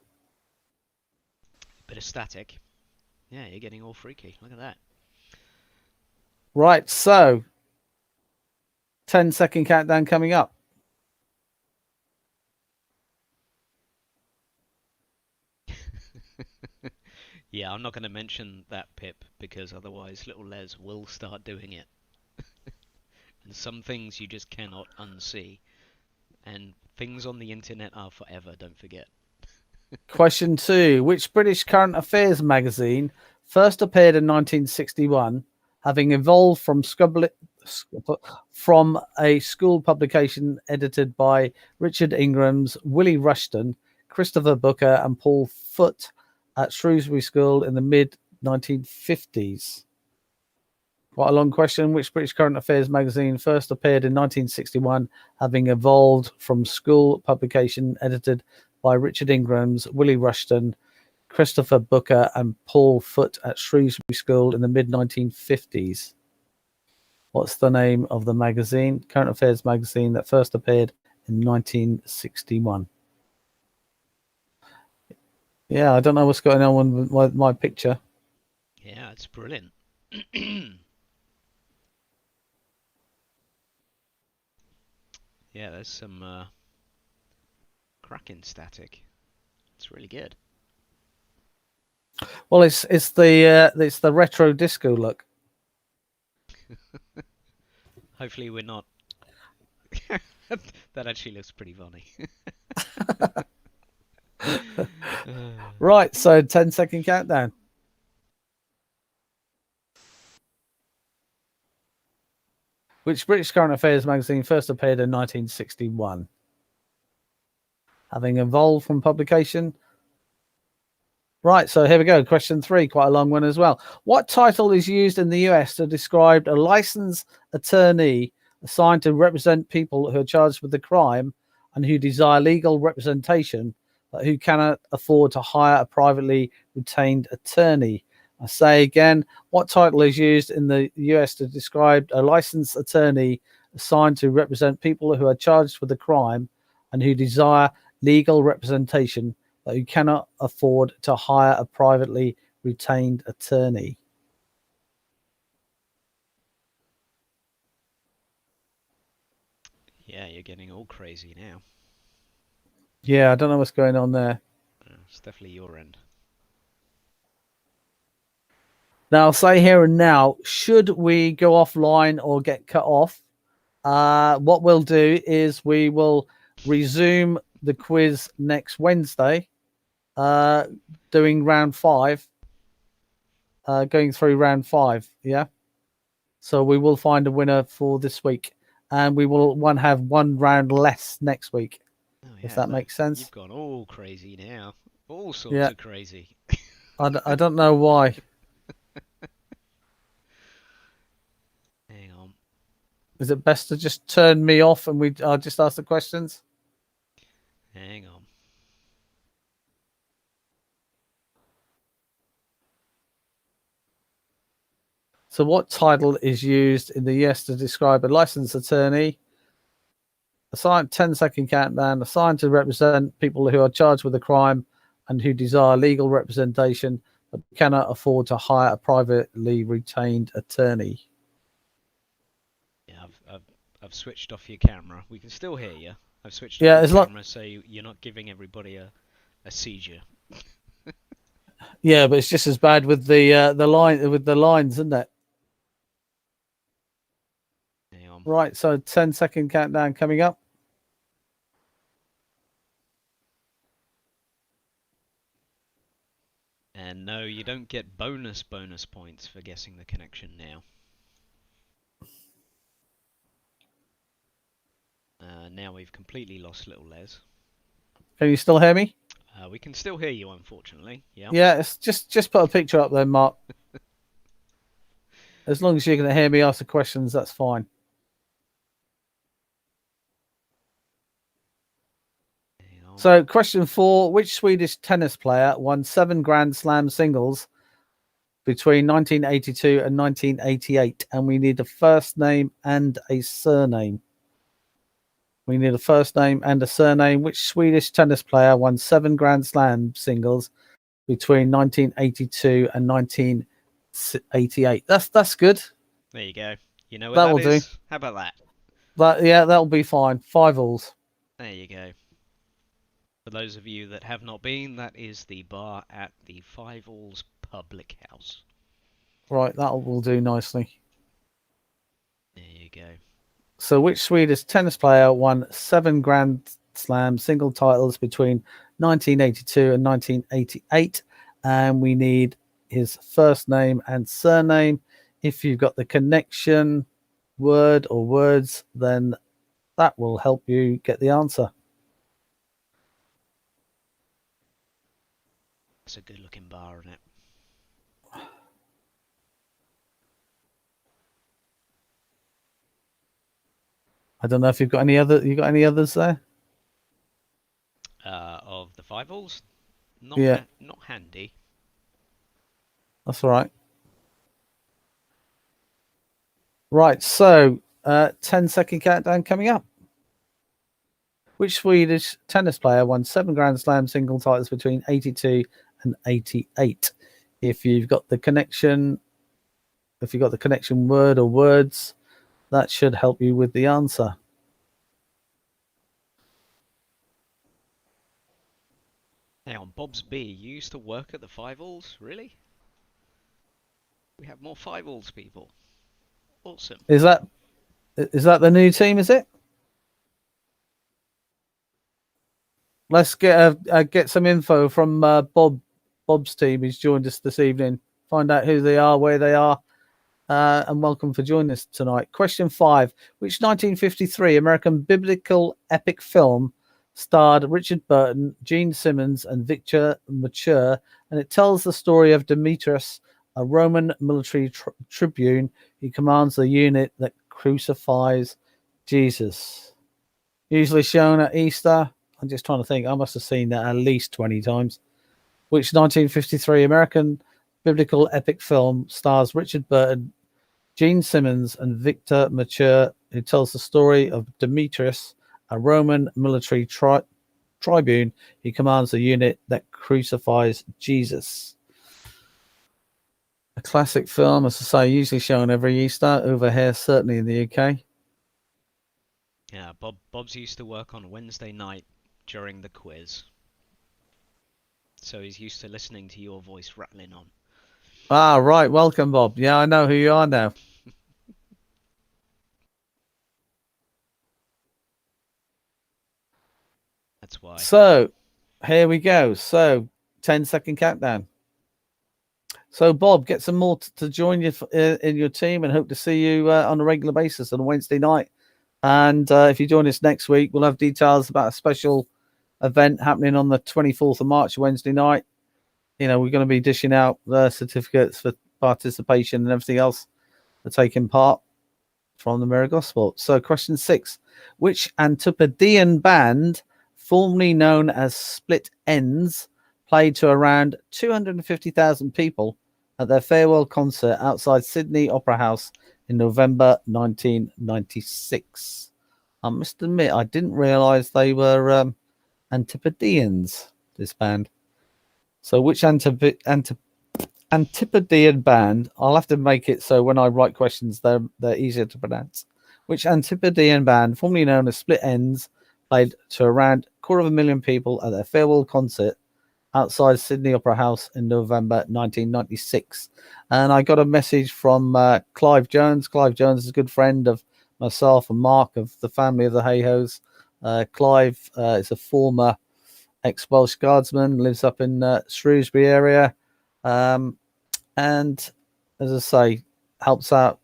Speaker 2: Bit of static. Yeah, you're getting all freaky. Look at that.
Speaker 1: Right, so 10-second countdown coming up.
Speaker 2: Yeah, I'm not going to mention that, Pip, because otherwise Little Les will start doing it. And some things you just cannot unsee. And things on the internet are forever, don't forget.
Speaker 1: Question 2. Which British current affairs magazine first appeared in 1961, having evolved from a school publication edited by Richard Ingrams, Willie Rushton, Christopher Booker, and Paul Foote at Shrewsbury School in the mid-1950s? Quite a long question. Which British current affairs magazine first appeared in 1961, having evolved from school publication edited by Richard Ingrams, Willie Rushton, Christopher Booker, and Paul Foote at Shrewsbury School in the mid-1950s? What's the name of the magazine, current affairs magazine, that first appeared in 1961? Yeah, I don't know what's going on with my picture.
Speaker 2: Yeah, it's brilliant. Yeah, there's some cracking static. It's really good.
Speaker 1: Well, it's the retro disco look.
Speaker 2: Hopefully we're not. That actually looks pretty funny.
Speaker 1: Right, so 10-second countdown. Which British current affairs magazine first appeared in 1961, having evolved from publication? Right, so here we go. Question 3, quite a long one as well. What title is used in the US to describe a licensed attorney assigned to represent people who are charged with the crime and who desire legal representation, but who cannot afford to hire a privately retained attorney? I say again, what title is used in the US to describe a licensed attorney assigned to represent people who are charged with a crime and who desire legal representation, but who cannot afford to hire a privately retained attorney?
Speaker 2: Yeah, you're getting all crazy now.
Speaker 1: Yeah, I don't know what's going on there.
Speaker 2: It's definitely your end.
Speaker 1: Now, I'll say here and now, should we go offline or get cut off, what we'll do is we will resume the quiz next Wednesday, doing round 5, going through round 5. Yeah. So we will find a winner for this week, and we will have one round less next week, if that makes sense.
Speaker 2: You've gone all crazy now. All sorts
Speaker 1: Yeah.
Speaker 2: of crazy.
Speaker 1: I don't know why.
Speaker 2: Hang on.
Speaker 1: Is it best to just turn me off and I'll just ask the questions?
Speaker 2: Hang on.
Speaker 1: So what title is used in the US to describe a licensed attorney assigned 10-second countdown, assigned to represent people who are charged with a crime and who desire legal representation but cannot afford to hire a privately retained attorney?
Speaker 2: Yeah, I've switched off your camera. We can still hear you. I've switched off
Speaker 1: it's
Speaker 2: your camera so you're not giving everybody a seizure.
Speaker 1: Yeah, but it's just as bad with the lines, isn't it?
Speaker 2: Hang on.
Speaker 1: Right, so 10-second countdown coming up.
Speaker 2: And no, No, you don't get bonus points for guessing the connection now. Now we've completely lost little Les.
Speaker 1: Can you still hear me?
Speaker 2: We can still hear you, unfortunately. Yeah.
Speaker 1: Yeah, it's just put a picture up there, Mark. As long as you're going to hear me ask the questions, that's fine. So, question 4: which Swedish tennis player won 7 Grand Slam singles between 1982 and 1988? And we need a first name and a surname. We need a first name and a surname. Which Swedish tennis player won 7 Grand Slam singles between 1982 and 1988? That's good.
Speaker 2: There you go. You know what
Speaker 1: That will
Speaker 2: that is?
Speaker 1: do.
Speaker 2: How about that?
Speaker 1: That'll be fine. 5-alls.
Speaker 2: There you go. For those of you that have not been, that is the bar at the 5-alls Public House.
Speaker 1: Right, that will do nicely.
Speaker 2: There you go.
Speaker 1: So, which Swedish tennis player won 7 Grand Slam single titles between 1982 and 1988? And we need his first name and surname. If you've got the connection word or words, then that will help you get the answer.
Speaker 2: That's a good looking bar, isn't it?
Speaker 1: I don't know if you've got any others there.
Speaker 2: Of the 5-alls? Not handy.
Speaker 1: That's all right. Right, so 10-second countdown coming up. Which Swedish tennis player won 7 Grand Slam single titles between 82 and 88? If you've got the connection word or words, that should help you with the answer.
Speaker 2: Hang on, Bob's B, you used to work at the 5-alls? Really? We have more 5-alls people. Awesome.
Speaker 1: Is that the new team, is it? Let's get some info from Bob's team who's joined us this evening. Find out who they are, where they are, and welcome for joining us tonight. Question 5: which 1953 American biblical epic film starred Richard Burton, Gene Simmons, and Victor Mature, and it tells the story of Demetrius, a Roman military tribune who commands the unit that crucifies Jesus? Usually shown at Easter. I'm just trying to think. I must have seen that at least 20 times. Which 1953 American biblical epic film stars Richard Burton, Gene Simmons, and Victor Mature, who tells the story of Demetrius, a Roman military tribune who commands the unit that crucifies Jesus? A classic film, as I say, usually shown every Easter over here, certainly in the UK.
Speaker 2: Yeah, Bob's used to work on Wednesday night during the quiz. So he's used to listening to your voice rattling on.
Speaker 1: Ah, right. Welcome, Bob. Yeah, I know who you are now.
Speaker 2: That's why.
Speaker 1: So, here we go. So, 10-second countdown. So, Bob, get some more to join you in your team, and hope to see you on a regular basis on a Wednesday night. And if you join us next week, we'll have details about a special event happening on the 24th of March, Wednesday night. You know, we're going to be dishing out the certificates for participation and everything else for taking part from the Mirror Gospel. So, question 6: which Antipodean band, formerly known as Split Ends, played to around 250,000 people at their farewell concert outside Sydney Opera House in November 1996? I must admit, I didn't realise they were Antipodeans, this band. So which Antipodean band, I'll have to make it so when I write questions, they're easier to pronounce. Which Antipodean band, formerly known as Split Ends, played to around 250,000 people at their farewell concert outside Sydney Opera House in November 1996? And I got a message from Clive Jones. Clive Jones is a good friend of myself and Mark of the family of the Hay-Hos. Clive is a former ex-Welsh Guardsman, lives up in Shrewsbury area. And as I say, helps out,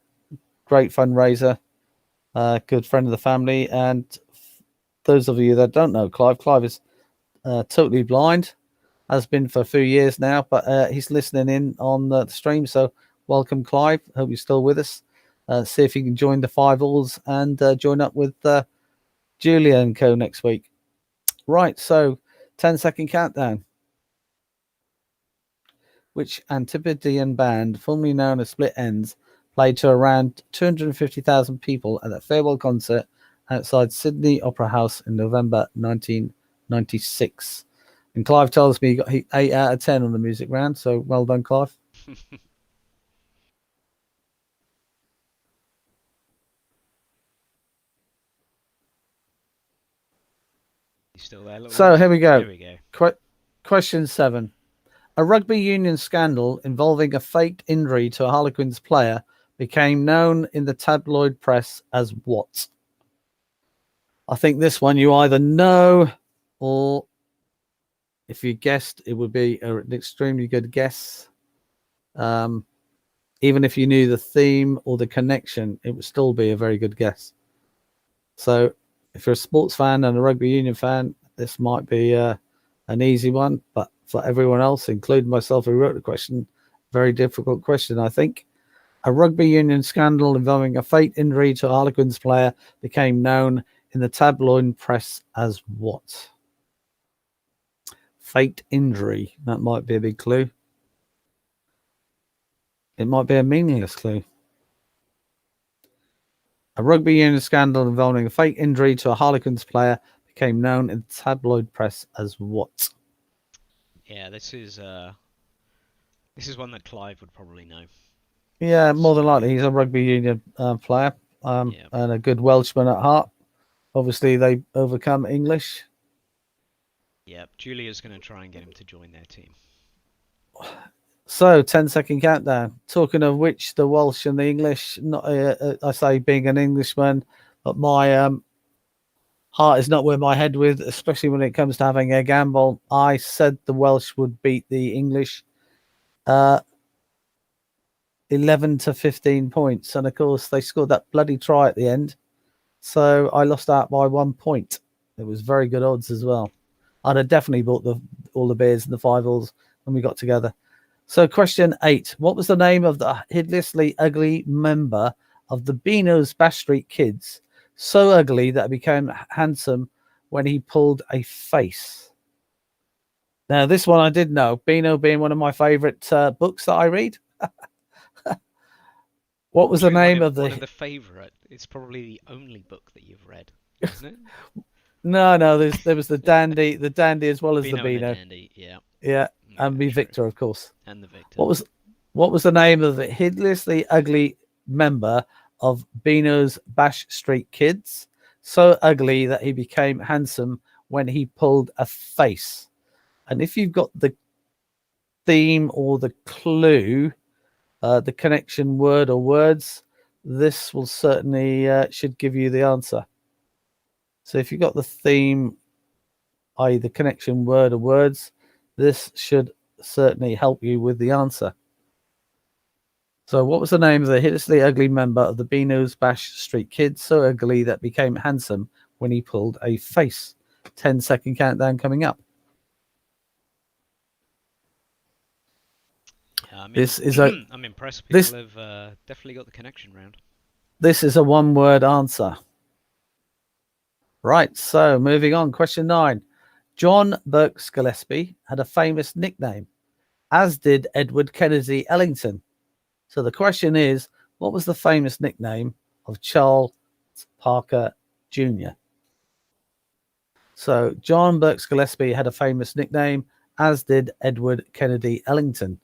Speaker 1: great fundraiser, good friend of the family. And those of you that don't know Clive is totally blind, has been for a few years now, but he's listening in on the stream. So welcome, Clive. Hope you're still with us. See if you can join the Five Alls and join up with Julia and co next week. Right, so 10-second countdown. Which Antipodean band, formerly known as Split Ends, played to around 250,000 people at a farewell concert outside Sydney Opera House in November 1996? And Clive tells me he got 8 out of 10 on the music round, so well done, Clive.
Speaker 2: You still there?
Speaker 1: So here we go.
Speaker 2: Here we go.
Speaker 1: Question 7. A rugby union scandal involving a faked injury to a Harlequins player became known in the tabloid press as what? I think this one you either know, or if you guessed, it would be an extremely good guess. Even if you knew the theme or the connection, it would still be a very good guess. So if you're a sports fan and a rugby union fan, this might be an easy one, but for everyone else, including myself who wrote the question, very difficult question, I think. A rugby union scandal involving a faked injury to a Harlequins player became known in the tabloid press as what? Faked injury. That might be a big clue. It might be a meaningless clue. A rugby union scandal involving a fake injury to a Harlequins player became known in the tabloid press as what?
Speaker 2: Yeah, this is one that Clive would probably know.
Speaker 1: Yeah, more than likely. He's a rugby union player and a good Welshman at heart. Obviously, they overcome English.
Speaker 2: Yep, Julia's going to try and get him to join their team.
Speaker 1: So, 10-second countdown. Talking of which, the Welsh and the English, not I say being an Englishman, but my heart is not where my head with, especially when it comes to having a gamble. I said the Welsh would beat the English 11 to 15 points. And of course, they scored that bloody try at the end. So I lost out by 1 point. It was very good odds as well. I'd have definitely bought all the beers and the 5 alls when we got together. So question 8. What was the name of the hideously ugly member of the Beano's Bash Street Kids? So ugly that he became handsome when he pulled a face. Now, this one I did know. Beano being one of my favourite books that I read. What was the name of the...
Speaker 2: One of the favourite. It's probably the only book that you've read, isn't it?
Speaker 1: No. There was the Dandy as well as the Beano.
Speaker 2: The Dandy, yeah.
Speaker 1: Yeah, and the Victor, of course.
Speaker 2: And the Victor.
Speaker 1: What was the name of the hideously ugly member of Beano's Bash Street Kids? So ugly that he became handsome when he pulled a face. And if you've got the theme or the clue, the connection word or words, this will certainly should give you the answer. So if you've got the theme, i.e. the connection word or words, this should certainly help you with the answer. So what was the name of the hideously ugly member of the Beano's Bash Street Kids? So ugly that became handsome when he pulled a face. 10-second countdown coming up.
Speaker 2: I'm impressed. People have definitely got the connection round.
Speaker 1: This is a one-word answer. Right, so moving on. Question 9. John Burke Gillespie had a famous nickname, as did Edward Kennedy Ellington. So the question is, what was the famous nickname of Charles Parker Jr.? So John Burke Gillespie had a famous nickname, as did Edward Kennedy Ellington.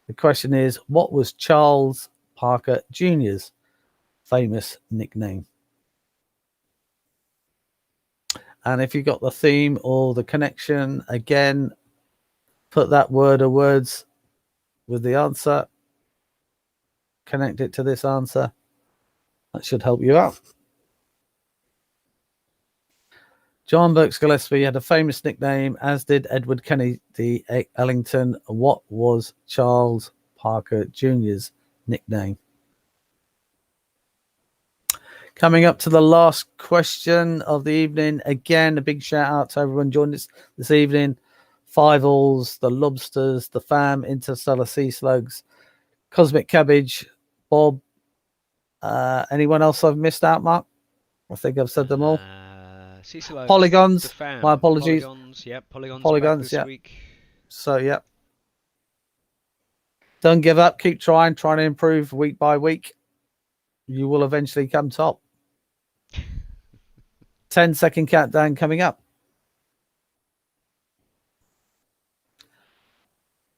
Speaker 1: The question is, what was Charles Parker Jr.'s famous nickname? And if you got the theme or the connection, again, put that word or words with the answer. Connect it to this answer. That should help you out. John Burks Gillespie had a famous nickname, as did Edward Kennedy Ellington. What was Charles Parker Jr.'s nickname? Coming up to the last question of the evening. Again, a big shout out to everyone joining us this evening. 5 Alls, the Lobsters, the Fam, Interstellar Sea Slugs, Cosmic Cabbage, Bob. Anyone else I've missed out, Mark? I think I've said them all.
Speaker 2: Cecil Oaks,
Speaker 1: Polygons.
Speaker 2: the Fam.
Speaker 1: My apologies.
Speaker 2: Polygons, yep. Polygons
Speaker 1: Polygons,
Speaker 2: back this
Speaker 1: yeah.
Speaker 2: week.
Speaker 1: So, yeah. Don't give up. Keep trying to improve week by week. You will eventually come top. 10-second countdown coming up.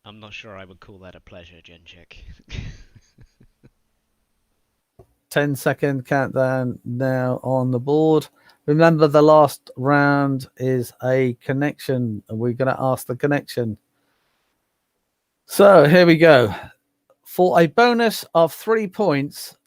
Speaker 2: I'm not sure I would call that a pleasure, Gencheck.
Speaker 1: 10-second countdown now on the board. Remember, the last round is a connection, and we're going to ask the connection. So here we go. For a bonus of 3 points,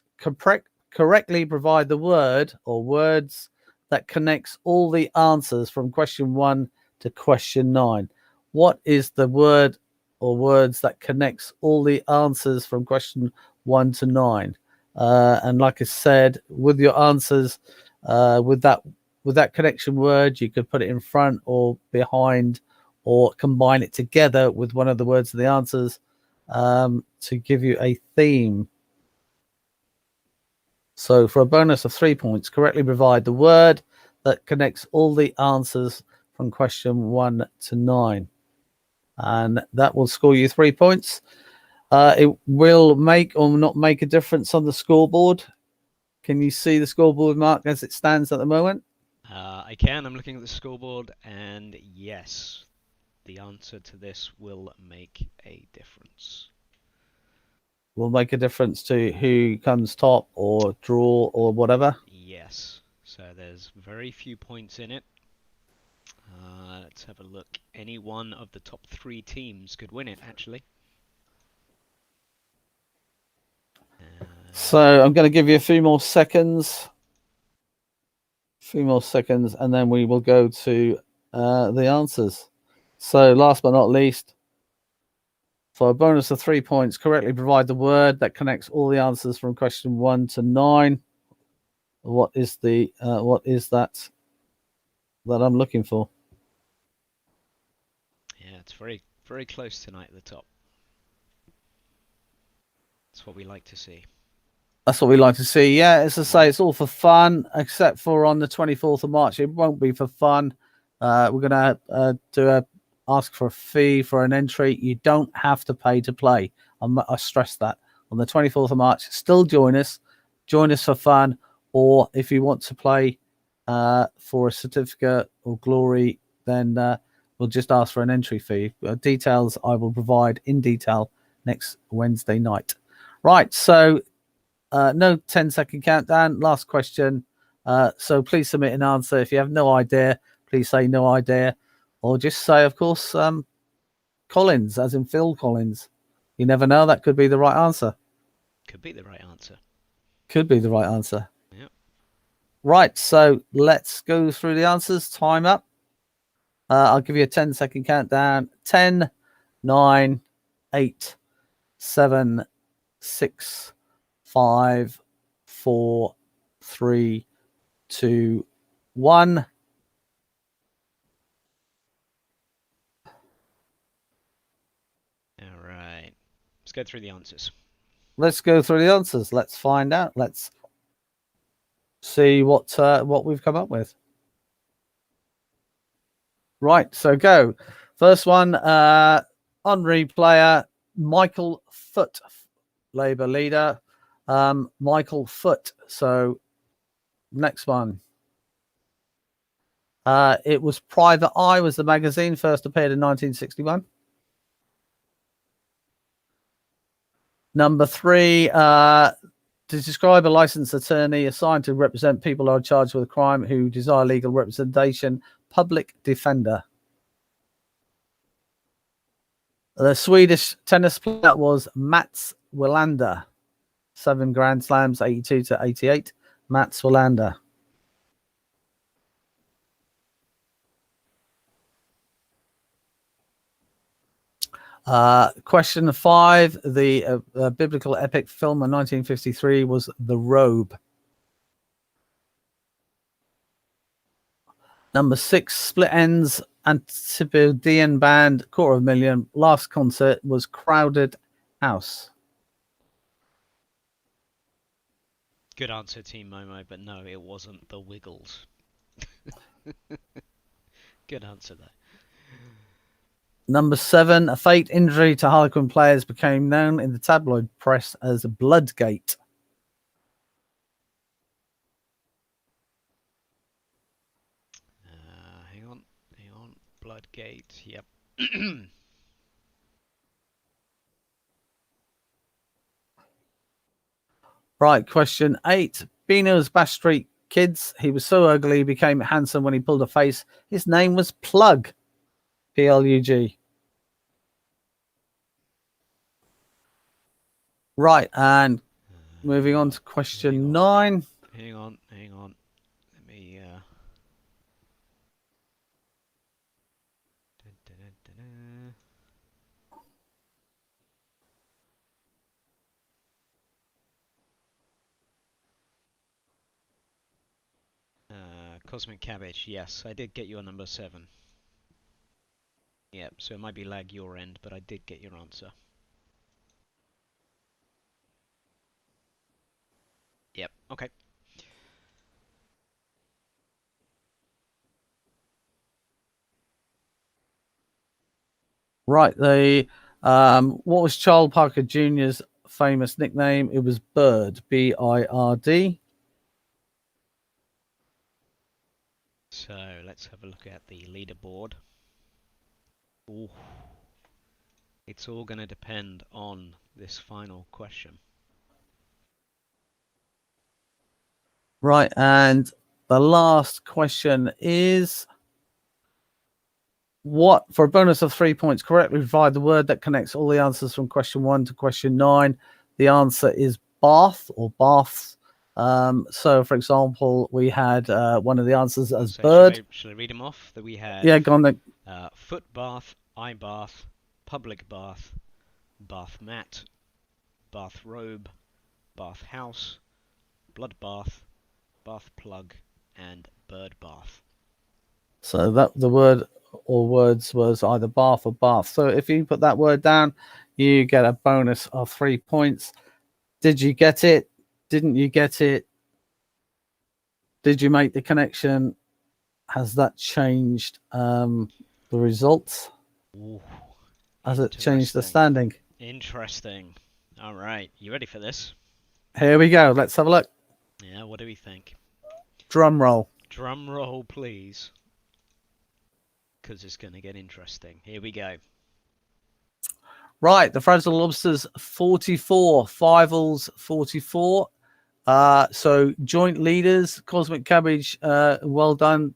Speaker 1: correctly provide the word or words that connects all the answers from question 1 to question 9. What is the word or words that connects all the answers from question 1 to 9? And like I said, with your answers, with that connection word, you could put it in front or behind, or combine it together with one of the words of the answers to give you a theme. So for a bonus of 3 points, correctly provide the word that connects all the answers from question 1 to 9. And that will score you 3 points. It will make or not make a difference on the scoreboard. Can you see the scoreboard, Mark, as it stands at the moment?
Speaker 2: I can. I'm looking at the scoreboard, and yes, the answer to this will make a difference.
Speaker 1: Will make a difference to who comes top or draw or whatever?
Speaker 2: Yes. So there's very few points in it. Let's have a look. Any one of the top 3 teams could win it, actually.
Speaker 1: So I'm going to give you a few more seconds. And then we will go to the answers. So last but not least, for a bonus of 3 points, correctly provide the word that connects all the answers from question 1 to 9. What is that I'm looking for?
Speaker 2: Yeah, it's very, very close tonight at the top. That's what we like to see.
Speaker 1: That's what we like to see. Yeah, as I say, it's all for fun, except for on the 24th of March. It won't be for fun. We're going to ask for a fee for an entry. You don't have to pay to play. I stress that. On the 24th of March, still join us. Join us for fun. Or if you want to play for a certificate or glory, then we'll just ask for an entry fee. Details I will provide in detail next Wednesday night. Right, so no 10-second countdown. Last question. So please submit an answer. If you have no idea, please say no idea. Or just say, of course, Collins, as in Phil Collins. You never know. That could be the right answer.
Speaker 2: Could be the right answer.
Speaker 1: Could be the right answer.
Speaker 2: Yep.
Speaker 1: Right, so let's go through the answers. Time up. I'll give you a 10-second countdown. 10, 9, 8, 7, 6, 5, 4, 3, 2, 1.
Speaker 2: All right. Let's go through the answers.
Speaker 1: Let's go through the answers. Let's find out. Let's see what we've come up with. Right, so go. First one, Henri player, Michael Foot, Labour leader. Michael Foot. So next one. It was Private Eye was the magazine, first appeared in 1961. Number 3, to describe a licensed attorney assigned to represent people who are charged with a crime who desire legal representation, public defender. The Swedish tennis player was Mats Wilander. 7 Grand Slams, 82 to 88. Mats Wilander. Question 5. The biblical epic film of 1953 was The Robe. Number 6. Split Enz Antipodean Band, 250,000. Last concert was Crowded House.
Speaker 2: Good answer, Team Momo, but no, it wasn't the Wiggles. Good answer, though.
Speaker 1: Number 7. A fate injury to Harlequin players became known in the tabloid press as Bloodgate.
Speaker 2: Hang on. Bloodgate, yep.
Speaker 1: Right, question 8. Beano's Bash Street Kids. He was so ugly he became handsome when he pulled a face. His name was Plug. Plug. Right, and moving on to question 9.
Speaker 2: Hang on. Let me Cosmic Cabbage, yes, I did get your number 7. Yep, so it might be lag your end, but I did get your answer. Yep, okay.
Speaker 1: Right, what was Charles Parker Jr.'s famous nickname? It was Bird, B-I-R-D.
Speaker 2: So let's have a look at the leaderboard. Ooh. It's all going to depend on this final question.
Speaker 1: Right, and the last question is, what, for a bonus of 3 points, correctly provide the word that connects all the answers from question 1 to question 9. The answer is bath or baths. So, for example, we had one of the answers as bird.
Speaker 2: Should I read them off? That we had.
Speaker 1: Yeah, go on then.
Speaker 2: Foot bath, eye bath, public bath, bath mat, bath robe, bath house, blood bath, bath plug, and bird bath.
Speaker 1: So that the word or words was either bath or bath. So if you put that word down, you get a bonus of 3 points. Did you get it? Didn't you get it? Did you make the connection? Has that changed the results?
Speaker 2: Ooh,
Speaker 1: Has it changed the standing?
Speaker 2: Interesting. All right, you ready for this?
Speaker 1: Here we go. Let's have a look.
Speaker 2: Yeah, what do we think?
Speaker 1: Drum roll.
Speaker 2: Drum roll, please. Because it's going to get interesting. Here we go.
Speaker 1: Right, the Frazzle Lobsters 44, Fivals 44. So joint leaders, Cosmic Cabbage, well done,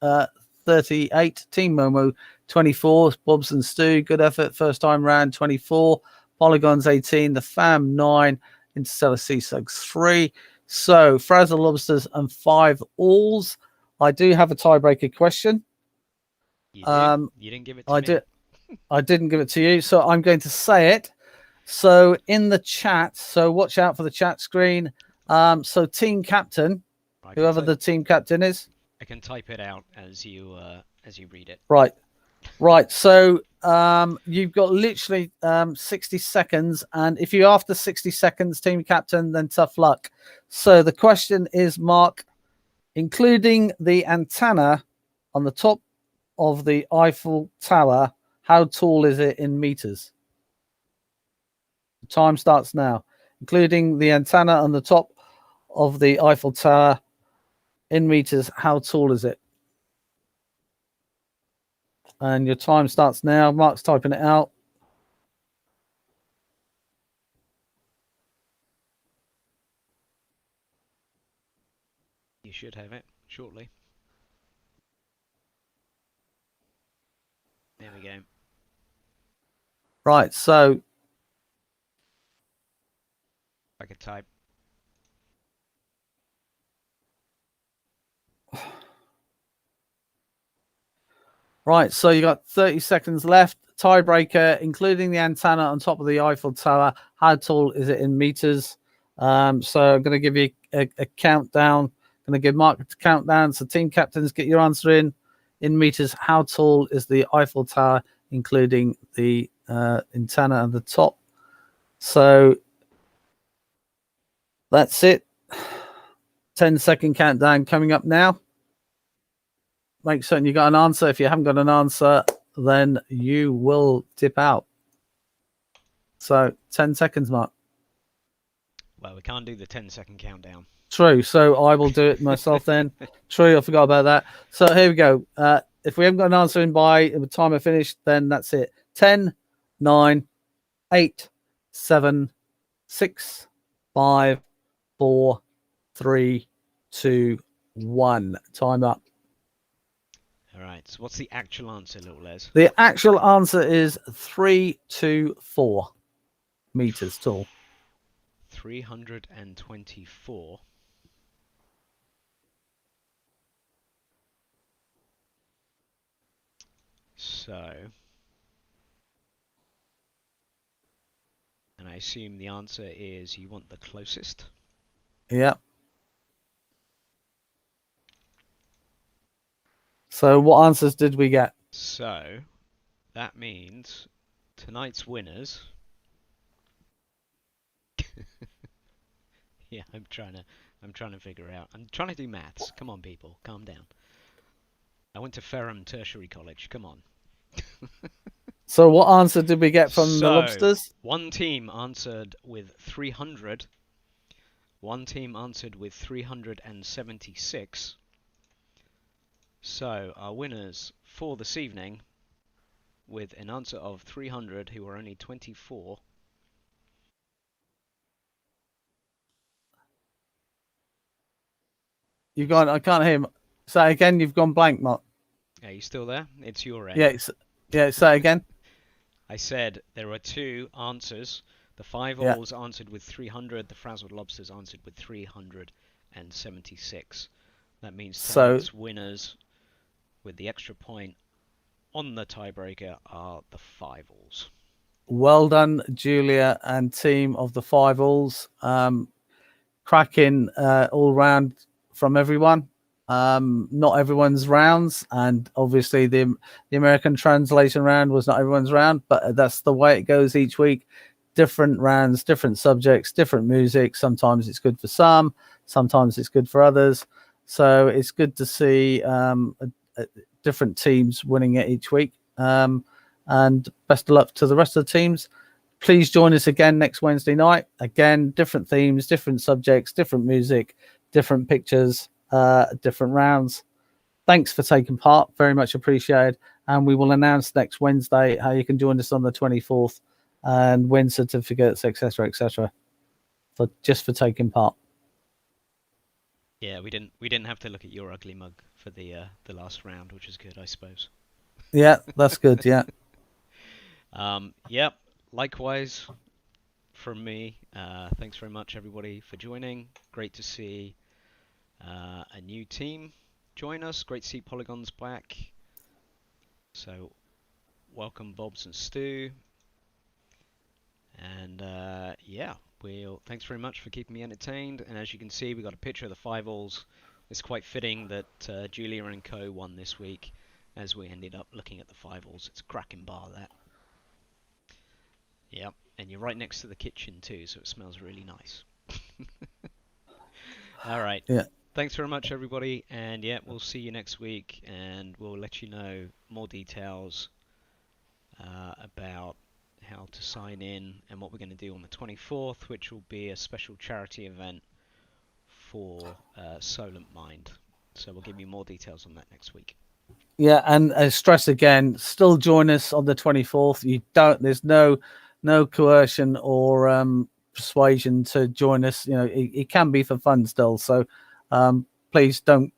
Speaker 1: 38. Team Momo 24. Bobs and Stu, good effort. First time round 24. Polygons 18. The Fam 9. Interstellar Sea Slugs 3. So Frazzle Lobsters and 5 alls. I do have a tiebreaker question.
Speaker 2: You didn't give it to me.
Speaker 1: I didn't give it to you, so I'm going to say it. So in the chat, so watch out for the chat screen. So team captain, whoever the team captain is.
Speaker 2: I can type it out as you read it.
Speaker 1: Right. So you've got literally 60 seconds, and if you're after 60 seconds, team captain, then tough luck. So the question is, Mark, including the antenna on the top of the Eiffel Tower, how tall is it in meters? The time starts now. Including the antenna on the top of the Eiffel Tower in meters, how tall is it? And your time starts now. Mark's typing it out.
Speaker 2: You should have it shortly. There we go.
Speaker 1: Right, so
Speaker 2: I could type.
Speaker 1: Right, so you got 30 seconds left. Tiebreaker, including the antenna on top of the Eiffel Tower. How tall is it in meters? So I'm going to give you a countdown. I'm going to give Mark a countdown. So team captains, get your answer in meters. How tall is the Eiffel Tower, including the antenna at the top? So that's it. 10-second countdown coming up now. Make certain you got an answer. If you haven't got an answer, then you will dip out. So 10 seconds, Mark.
Speaker 2: Well, we can't do the 10-second countdown.
Speaker 1: True. So I will do it myself then. True. I forgot about that. So here we go. If we haven't got an answer in by the time I finish, then that's it. 10, 9, 8, 7, 6, 5, 4, 3, 2, 1. Time up.
Speaker 2: All right. So what's the actual answer, little Les?
Speaker 1: The actual answer is 324 meters tall.
Speaker 2: 324. So, and I assume the answer is you want the closest.
Speaker 1: Yeah. So what answers did we get?
Speaker 2: So, that means tonight's winners. Yeah, I'm trying to figure out. I'm trying to do maths. Come on, people, calm down. I went to Ferrum Tertiary College. Come on.
Speaker 1: So what answer did we get from the lobsters?
Speaker 2: One team answered with 300. One team answered with 376. So our winners for this evening, with an answer of 300, who are only 24.
Speaker 1: You've gone. I can't hear him. Say again. You've gone blank, Mark.
Speaker 2: Are you still there? It's your end.
Speaker 1: Yeah. Say again.
Speaker 2: I said there are two answers. The Five Alls answered with 300. The Frazzled Lobsters answered with 376. That means tonight's winners with the extra point on the tiebreaker are the Five Alls. Well
Speaker 1: done, Julia and team of the Five Alls. Cracking all round from everyone. Not everyone's rounds, and obviously the American translation round was not everyone's round, but that's the way it goes each week. Different rounds, different subjects, different music. Sometimes it's good for some, sometimes it's good for others. So it's good to see different teams winning it each week. And best of luck to the rest of the teams. Please join us again next Wednesday night. Again, different themes, different subjects, different music, different pictures, different rounds. Thanks for taking part. Very much appreciated. And we will announce next Wednesday how you can join us on the 24th and win certificates, etc., etc. For taking part.
Speaker 2: Yeah, we didn't have to look at your ugly mug for the last round, which is good, I suppose.
Speaker 1: Yeah, that's good. Yeah.
Speaker 2: Yep. Likewise, from me. Thanks very much, everybody, for joining. Great to see a new team join us. Great to see Polygon's back. So, welcome, Bobs and Stu. And yeah, thanks very much for keeping me entertained. And as you can see, we got a picture of the Five Alls. It's quite fitting that Julia and Co won this week, as we ended up looking at the Five Alls. It's a cracking bar, that. Yep, and you're right next to the kitchen too, so it smells really nice. All right.
Speaker 1: Yeah.
Speaker 2: Thanks very much, everybody, and yeah, we'll see you next week, and we'll let you know more details about how to sign in and what we're going to do on the 24th, which will be a special charity event for Solent Mind. So we'll give you more details on that next week.
Speaker 1: Yeah, and stress again, still join us on the 24th. There's no coercion or persuasion to join us. You know, it can be for fun still. So please don't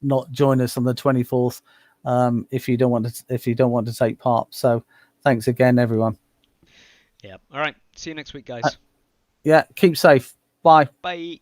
Speaker 1: not join us on the 24th if you don't want to take part. So thanks again, everyone.
Speaker 2: Yeah. All right. See you next week, guys.
Speaker 1: Yeah. Keep safe. Bye.
Speaker 2: Bye.